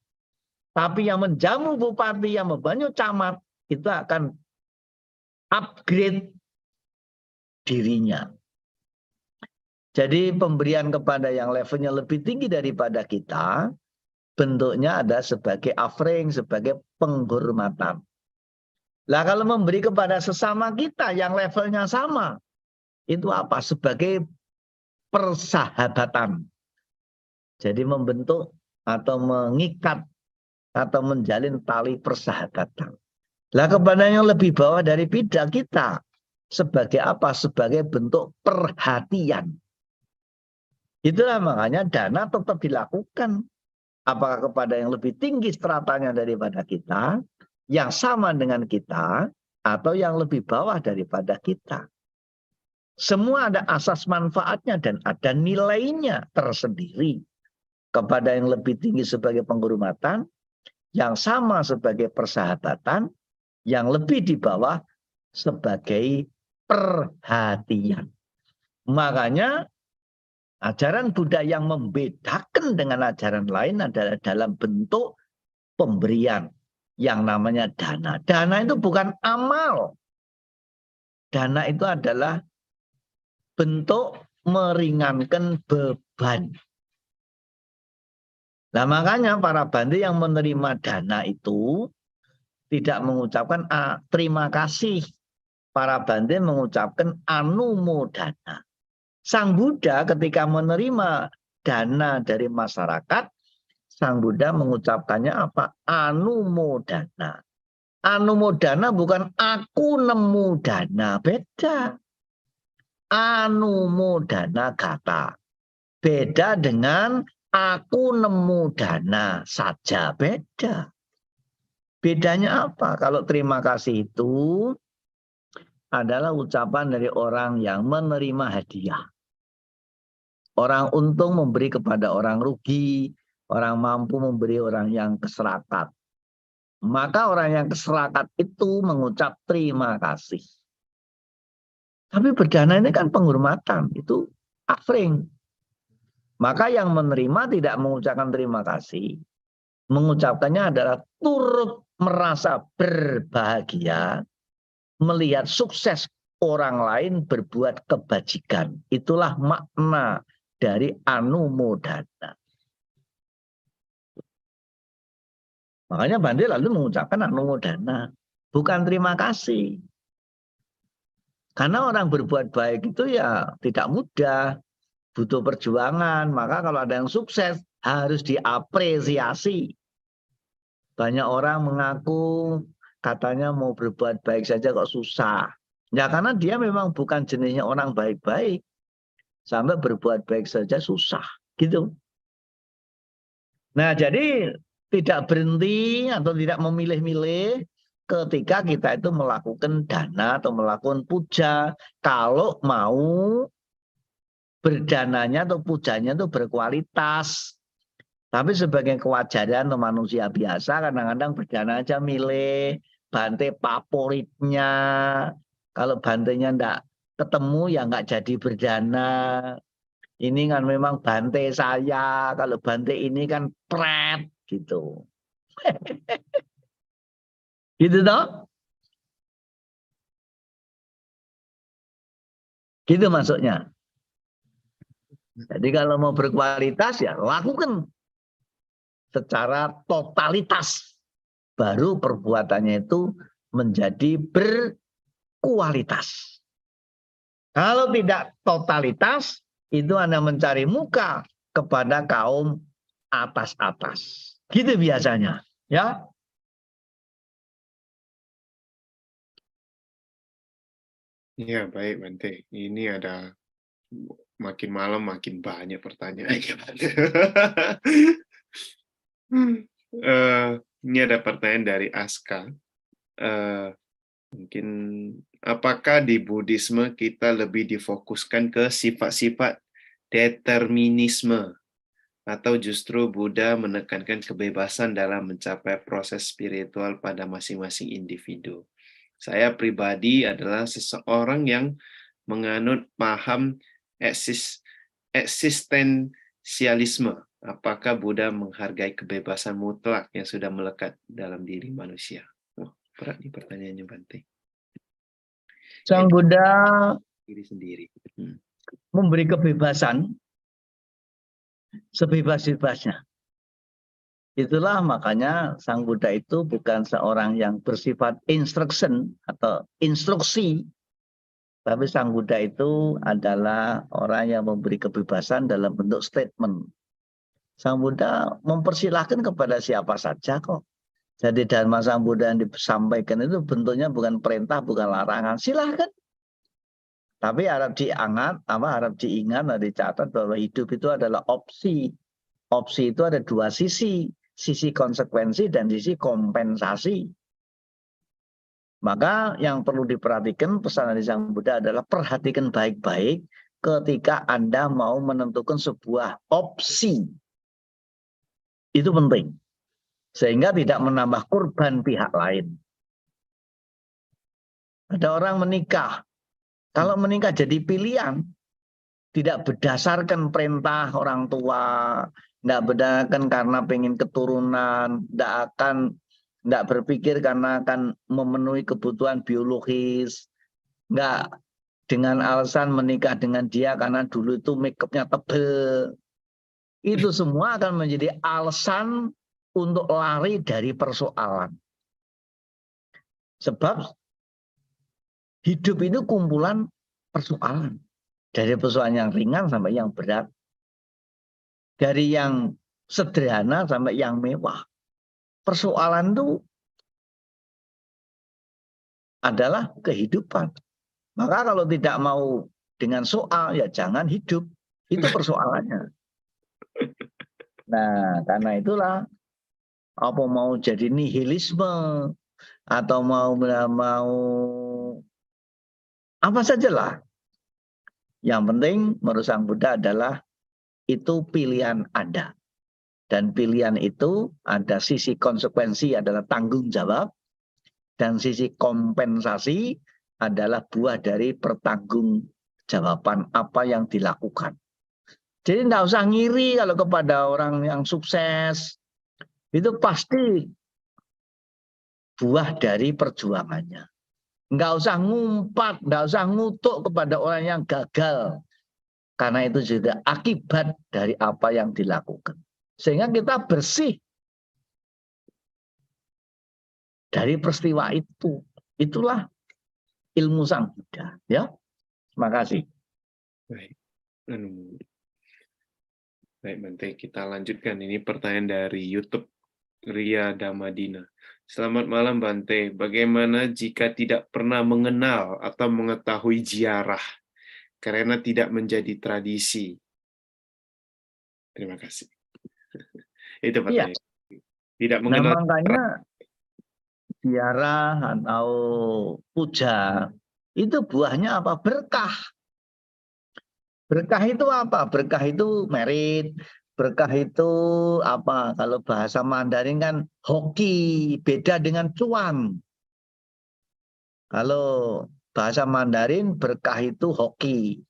S2: Tapi yang menjamu bupati, yang membantu camat, itu akan upgrade dirinya. Jadi pemberian kepada yang levelnya lebih tinggi daripada kita, bentuknya ada sebagai offering, sebagai penghormatan. Lah kalau memberi kepada sesama kita yang levelnya sama, itu apa? Sebagai persahabatan. Jadi membentuk atau mengikat atau menjalin tali persahabatan. Lah kepada yang lebih bawah dari bidang kita, sebagai apa? Sebagai bentuk perhatian. Itulah makanya dana tetap dilakukan. Apakah kepada yang lebih tinggi stratanya daripada kita, yang sama dengan kita, atau yang lebih bawah daripada kita. Semua ada asas manfaatnya dan ada nilainya tersendiri. Kepada yang lebih tinggi sebagai penghormatan, yang sama sebagai persahabatan, yang lebih di bawah sebagai perhatian. Makanya ajaran Buddha yang membedakan dengan ajaran lain adalah dalam bentuk pemberian yang namanya dana. Dana itu bukan amal. Dana itu adalah bentuk meringankan beban. Nah makanya para Bante yang menerima dana itu tidak mengucapkan terima kasih. Para Bante mengucapkan anumodana. Sang Buddha ketika menerima dana dari masyarakat, Sang Buddha mengucapkannya apa? Anumodana. Anumodana bukan aku nemu dana, beda. Anumodana kata. Beda dengan aku nemu dana saja, beda. Bedanya apa? Kalau terima kasih itu adalah ucapan dari orang yang menerima hadiah. Orang untung memberi kepada orang rugi, orang mampu memberi orang yang keserakat. Maka orang yang keserakat itu mengucap terima kasih. Tapi berdana ini kan penghormatan, itu offering. Maka yang menerima tidak mengucapkan terima kasih. Mengucapkannya adalah turut merasa berbahagia melihat sukses orang lain berbuat kebajikan. Itulah makna dari anumodana. Makanya Bante lalu mengucapkan anumodana, bukan terima kasih. Karena orang berbuat baik itu ya tidak mudah, butuh perjuangan. Maka kalau ada yang sukses harus diapresiasi. Banyak orang mengaku katanya mau berbuat baik saja kok susah. Ya karena dia memang bukan jenisnya orang baik-baik. Sampai berbuat baik saja susah. Gitu. Nah jadi tidak berhenti atau tidak memilih-milih ketika kita itu melakukan dana atau melakukan puja. Kalau mau berdananya atau pujanya itu berkualitas. Tapi sebagai kewajaran atau manusia biasa kadang-kadang berdana aja milih bante favoritnya. Kalau bantenya enggak ketemu ya enggak jadi berdana. Ini kan memang bante saya. Kalau bante ini kan pret gitu. Gitu toh? Gitu maksudnya. Jadi kalau mau berkualitas ya lakukan secara totalitas. Baru perbuatannya itu menjadi berkualitas. Kalau tidak totalitas, itu Anda mencari muka kepada kaum atas-atas. Gitu biasanya. Ya.
S1: Ya, baik, Bante. Ini ada makin malam makin banyak pertanyaannya, Bante. Ini ada pertanyaan dari Aska. Mungkin apakah di Buddhisme kita lebih difokuskan ke sifat-sifat determinisme atau justru Buddha menekankan kebebasan dalam mencapai proses spiritual pada masing-masing individu? Saya pribadi adalah seseorang yang menganut paham eksistensialisme. Apakah Buddha menghargai kebebasan mutlak yang sudah melekat dalam diri manusia? Oh, berat nih pertanyaannya, Bante.
S2: Sang Buddha
S1: Diri sendiri.
S2: memberi kebebasan sebebas-bebasnya. Itulah makanya Sang Buddha itu bukan seorang yang bersifat instruction atau instruksi, tapi Sang Buddha itu adalah orang yang memberi kebebasan dalam bentuk statement. Sang Buddha mempersilahkan kepada siapa saja kok. Jadi Dharma Sang Buddha yang disampaikan itu bentuknya bukan perintah, bukan larangan. Silahkan. Tapi harap diingat, harap dicatat bahwa hidup itu adalah opsi. Opsi itu ada dua sisi konsekuensi dan sisi kompensasi. Maka yang perlu diperhatikan pesan dari Sang Buddha adalah perhatikan baik-baik ketika Anda mau menentukan sebuah opsi. Itu penting. Sehingga tidak menambah korban pihak lain. Ada orang menikah. Kalau menikah jadi pilihan, tidak berdasarkan perintah orang tua, tidak berdasarkan karena pengen keturunan, tidak berpikir karena akan memenuhi kebutuhan biologis, nggak dengan alasan menikah dengan dia karena dulu itu make-upnya tebel. Itu semua akan menjadi alasan untuk lari dari persoalan. Sebab hidup itu kumpulan persoalan. Dari persoalan yang ringan sampai yang berat. Dari yang sederhana sampai yang mewah. Persoalan itu adalah kehidupan. Maka kalau tidak mau dengan soal, ya jangan hidup. Itu persoalannya. Nah, karena itulah apa mau jadi nihilisme atau mau apa sajalah. Yang penting menurut Sang Buddha adalah itu pilihan Anda. Dan pilihan itu ada sisi konsekuensi adalah tanggung jawab dan sisi kompensasi adalah buah dari pertanggungjawaban apa yang dilakukan. Jadi tidak usah ngiri kalau kepada orang yang sukses. Itu pasti buah dari perjuangannya. Nggak usah ngumpat, nggak usah ngutuk kepada orang yang gagal. Karena itu juga akibat dari apa yang dilakukan. Sehingga kita bersih dari peristiwa itu. Itulah ilmu Sang Buddha. Ya, terima kasih.
S1: Baik. Baik, Bante, kita lanjutkan. Ini pertanyaan dari YouTube. Ria Damadina. Selamat malam Bante. Bagaimana jika tidak pernah mengenal atau mengetahui ziarah karena tidak menjadi tradisi? Terima kasih. Itu
S2: Iya.
S1: pertanyaan. Tidak
S2: Nah,
S1: mengenal
S2: makanya ziarah atau puja itu buahnya apa? Berkah. Berkah itu apa? Berkah itu merit. Berkah itu apa? Kalau bahasa Mandarin kan hoki, beda dengan cuan. Kalau bahasa Mandarin berkah itu hoki.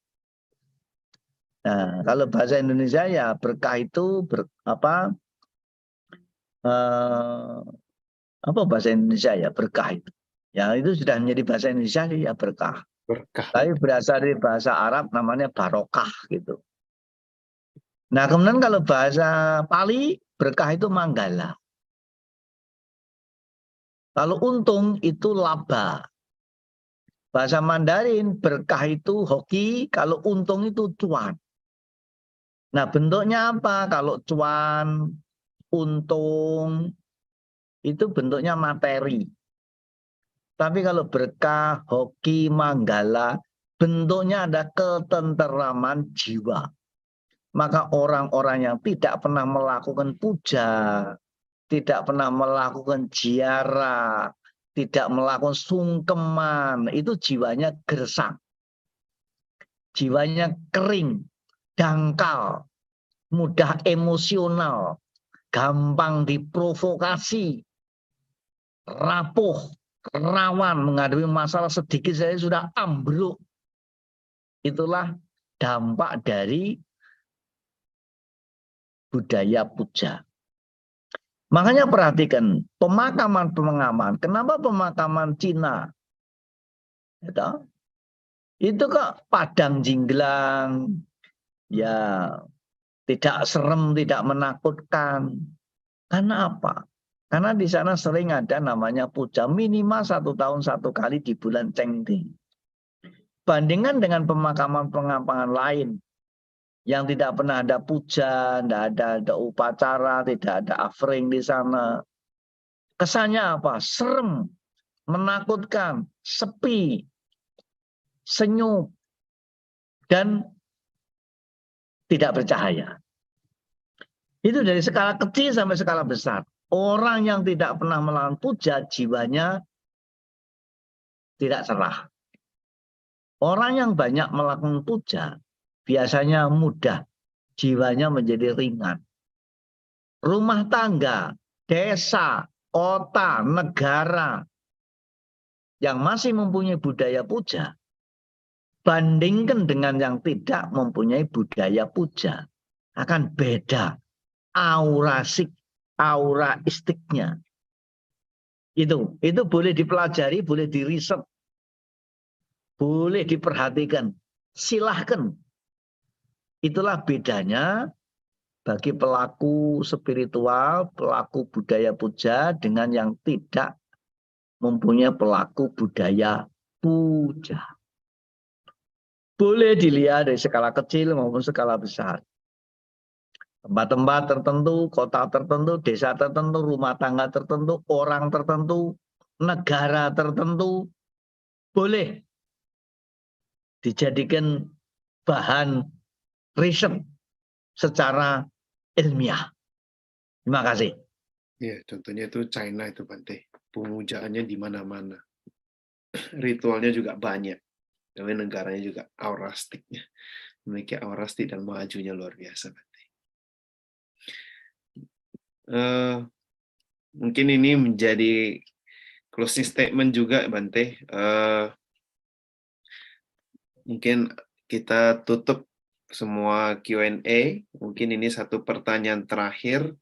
S2: Nah, kalau bahasa Indonesia ya berkah itu eh, apa bahasa Indonesia ya berkah itu. Ya itu sudah menjadi bahasa Indonesia ya berkah.
S1: berkah.
S2: Tapi berasal dari bahasa Arab namanya barokah gitu. Nah, kemudian kalau bahasa Pali berkah itu manggala. Kalau untung itu laba. Bahasa Mandarin berkah itu hoki, kalau untung itu cuan. Nah, bentuknya apa? Kalau cuan, untung itu bentuknya materi. Tapi kalau berkah, hoki, manggala, bentuknya ada ketenteraman jiwa. Maka orang-orang yang tidak pernah melakukan puja, tidak pernah melakukan ziarah, tidak melakukan sungkeman, itu jiwanya gersang, jiwanya kering, dangkal, mudah emosional, gampang diprovokasi, rapuh, rawan menghadapi masalah sedikit saja sudah ambruk. Itulah dampak dari budaya puja. Makanya perhatikan pemakaman-pemakaman. Kenapa pemakaman Cina? Itu kok padang jinglang, ya tidak serem, tidak menakutkan. Karena apa? Karena di sana sering ada namanya puja minimal 1 tahun 1 kali di bulan Cengti. Bandingkan dengan pemakaman-pemakaman lain yang tidak pernah ada puja, tidak ada upacara, tidak ada offering di sana. Kesannya apa? Serem, menakutkan, sepi, senyum, dan tidak bercahaya. Itu dari skala kecil sampai skala besar. Orang yang tidak pernah melakukan puja, jiwanya tidak cerah. Orang yang banyak melakukan puja, biasanya mudah, jiwanya menjadi ringan. Rumah tangga, desa, kota, negara yang masih mempunyai budaya puja, bandingkan dengan yang tidak mempunyai budaya puja, akan beda aura istiknya. Itu boleh dipelajari, boleh diriset, boleh diperhatikan. Silahkan. Itulah bedanya bagi pelaku spiritual, pelaku budaya puja dengan yang tidak mempunyai pelaku budaya puja. Boleh dilihat dari skala kecil maupun skala besar. Tempat-tempat tertentu, kota tertentu, desa tertentu, rumah tangga tertentu, orang tertentu, negara tertentu, boleh dijadikan bahan riset secara ilmiah. Terima kasih.
S1: Ya, contohnya itu China itu Bante. Pemujaannya di mana-mana. Ritualnya juga banyak. Tapi negaranya juga aurastiknya. Memiliki aurastik dan majunya luar biasa Bante. Mungkin ini menjadi closing statement juga Bante. Mungkin kita tutup semua Q&A. Mungkin ini satu pertanyaan terakhir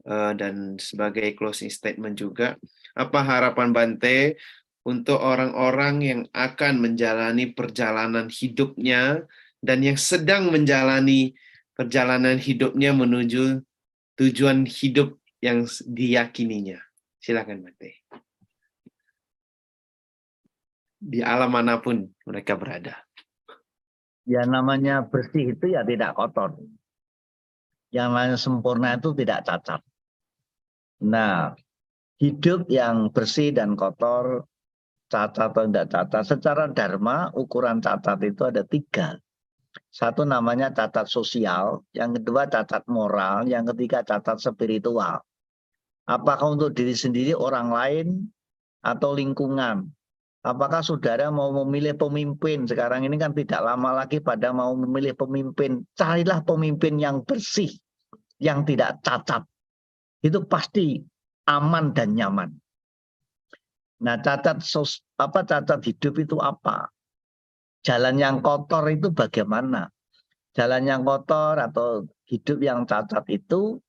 S1: dan sebagai closing statement juga. Apa harapan Bante untuk orang-orang yang akan menjalani perjalanan hidupnya dan yang sedang menjalani perjalanan hidupnya menuju tujuan hidup yang diyakininya? Silakan Bante. Di alam manapun mereka berada.
S2: Ya namanya bersih itu ya tidak kotor. Yang namanya sempurna itu tidak cacat. Nah, hidup yang bersih dan kotor, cacat atau tidak cacat, secara dharma ukuran cacat itu ada 3. Satu namanya cacat sosial, yang kedua cacat moral, yang ketiga cacat spiritual. Apakah untuk diri sendiri, orang lain, atau lingkungan? Apakah saudara mau memilih pemimpin? Sekarang ini kan tidak lama lagi pada mau memilih pemimpin. Carilah pemimpin yang bersih, yang tidak cacat. Itu pasti aman dan nyaman. Nah, cacat hidup itu apa? Jalan yang kotor itu bagaimana? Jalan yang kotor atau hidup yang cacat itu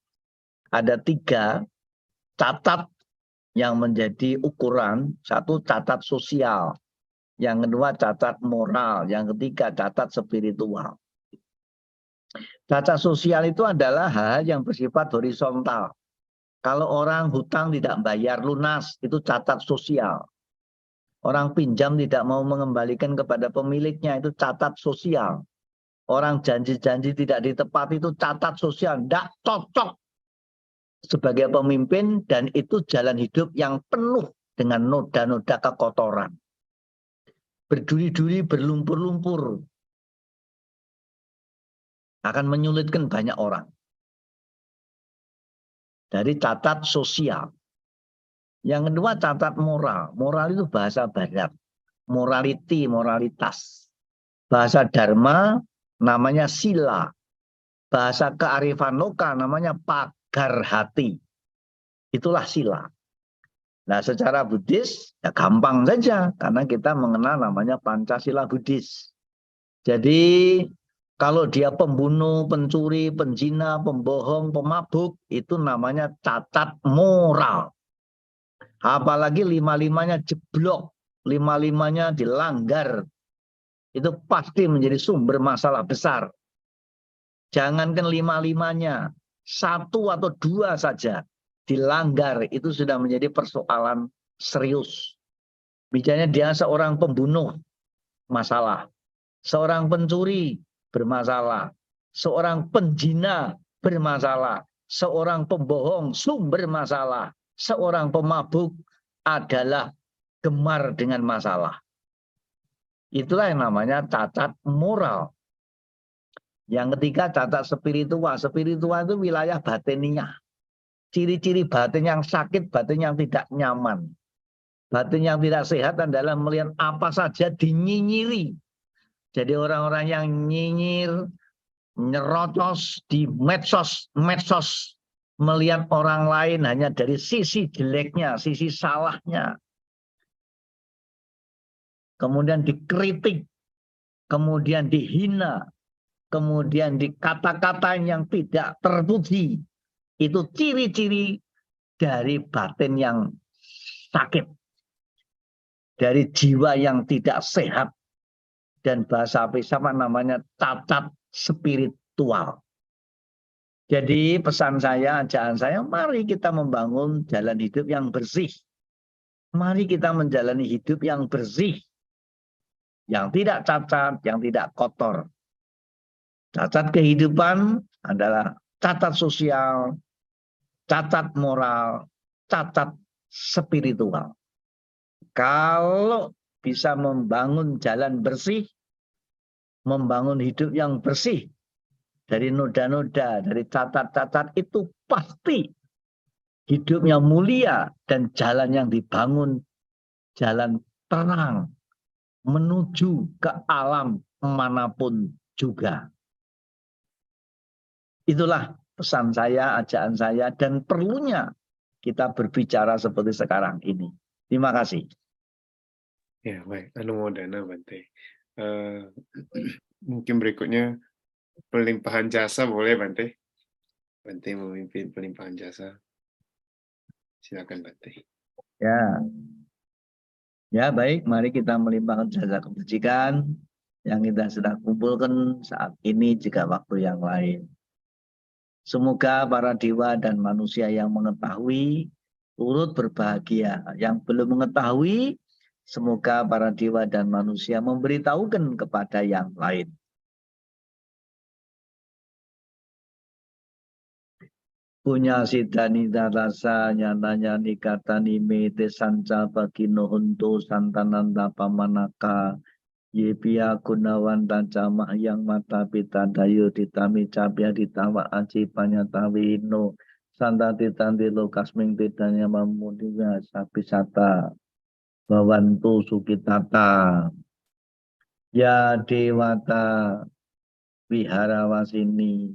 S2: ada 3 cacat yang menjadi ukuran. Satu cacat sosial, yang kedua cacat moral, yang ketiga cacat spiritual. Cacat sosial itu adalah hal yang bersifat horizontal. Kalau orang hutang tidak bayar lunas, itu cacat sosial. Orang pinjam tidak mau mengembalikan kepada pemiliknya, itu cacat sosial. Orang janji-janji tidak ditepati, itu cacat sosial. Tidak cocok sebagai pemimpin, dan itu jalan hidup yang penuh dengan noda-noda kekotoran. Berduri-duri, berlumpur-lumpur. Akan menyulitkan banyak orang. Dari cacat sosial. Yang kedua cacat moral. Moral itu bahasa barat. Morality, moralitas. Bahasa dharma namanya sila. Bahasa kearifan lokal namanya pagar hati. Itulah sila. Nah, secara Buddhis ya gampang saja karena kita mengenal namanya Pancasila Buddhis. Jadi kalau dia pembunuh, pencuri, penjina, pembohong, pemabuk, itu namanya cacat moral. Apalagi 5-5-nya jeblok, 5-5-nya dilanggar. Itu pasti menjadi sumber masalah besar. Jangankan 5-5-nya, 1 atau 2 saja dilanggar, itu sudah menjadi persoalan serius. Misalnya dia seorang pembunuh, masalah. Seorang pencuri, bermasalah. Seorang penjina, bermasalah. Seorang pembohong, sumber masalah. Seorang pemabuk adalah gemar dengan masalah. Itulah yang namanya cacat moral. Yang ketiga cacat spiritual. Spiritual itu wilayah batiniah. Ciri-ciri batin yang sakit, batin yang tidak nyaman. Batin yang tidak sehat adalah melihat apa saja dinyinyiri. Jadi orang-orang yang nyinyir, nyerocos di medsos, melihat orang lain hanya dari sisi jeleknya, sisi salahnya. Kemudian dikritik, kemudian dihina, kemudian dikata-katain yang tidak terpuji. Itu ciri-ciri dari batin yang sakit. Dari jiwa yang tidak sehat. Dan bahasa filsafat namanya cacat spiritual. Jadi pesan saya, ajaan saya, mari kita membangun jalan hidup yang bersih. Mari kita menjalani hidup yang bersih. Yang tidak cacat, yang tidak kotor. Cacat kehidupan adalah cacat sosial, cacat moral, cacat spiritual. Kalau bisa membangun jalan bersih, membangun hidup yang bersih, dari noda-noda, dari cacat-cacat, itu pasti hidupnya mulia dan jalan yang dibangun, jalan terang, menuju ke alam manapun juga. Itulah pesan saya, ajaan saya, dan perlunya kita berbicara seperti sekarang ini. Terima kasih.
S1: Ya, baik. Anumodana, Bante. Mungkin berikutnya pelimpahan jasa boleh, Bante? Bante memimpin pelimpahan jasa. Silakan, Bante.
S2: Ya, baik. Mari kita melimpahkan jasa kebajikan yang kita sedang kumpulkan saat ini jika waktu yang lain. Semoga para dewa dan manusia yang mengetahui turut berbahagia. Yang belum mengetahui, semoga para dewa dan manusia memberitahukan kepada yang lain. punya sidani darasa nyananya nikatani mete sanca bagino huntu santananda pamanaka yepia gunawan dan camah yang mata pita dayu ditami capia ditawa aci panyatawino santa titanti lokasming tidanya mamudinya sapisata bawantu sukitata ya dewata wiharawasini.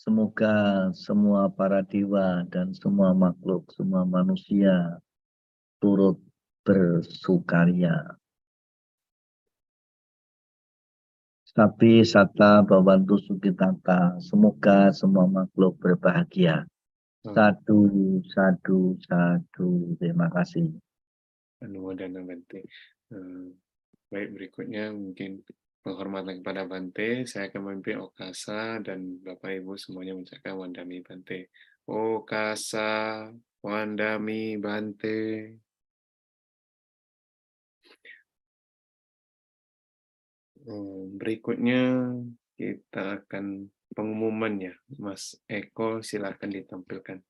S2: Semoga semua para dewa dan semua makhluk, semua manusia turut bersukaria. Tapi sata bawantu sukitata, semoga semua makhluk berbahagia. Sadu, sadu, sadu. Terima kasih.
S1: Anumodana Bante. Baik, berikutnya mungkin penghormatan kepada Bante. Saya akan memimpin Okasa dan Bapak Ibu semuanya mengucapkan Wandami Bante. Okasa, Wandami Bante. Berikutnya kita akan pengumumannya. Mas Eko, silakan ditampilkan.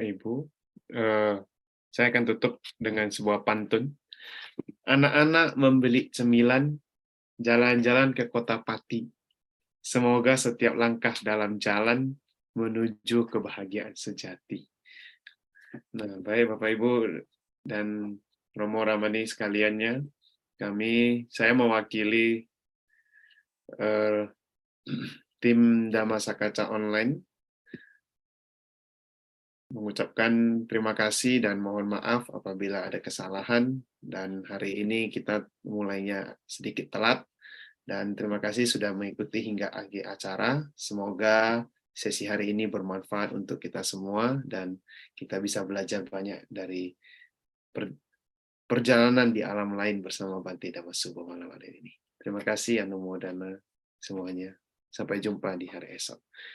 S1: Ibu, saya akan tutup dengan sebuah pantun. Anak-anak membeli cemilan, jalan-jalan ke kota Pati. Semoga setiap langkah dalam jalan menuju kebahagiaan sejati. Nah, baik Bapak Ibu dan Romo Ramani sekaliannya, saya mewakili tim Dhammasakata Online mengucapkan terima kasih dan mohon maaf apabila ada kesalahan, dan hari ini kita mulainya sedikit telat, dan terima kasih sudah mengikuti hingga akhir acara. Semoga sesi hari ini bermanfaat untuk kita semua dan kita bisa belajar banyak dari perjalanan di alam lain bersama Bante Dhammasubha malam hari ini. Terima kasih Anumodana semuanya. Sampai jumpa di hari esok.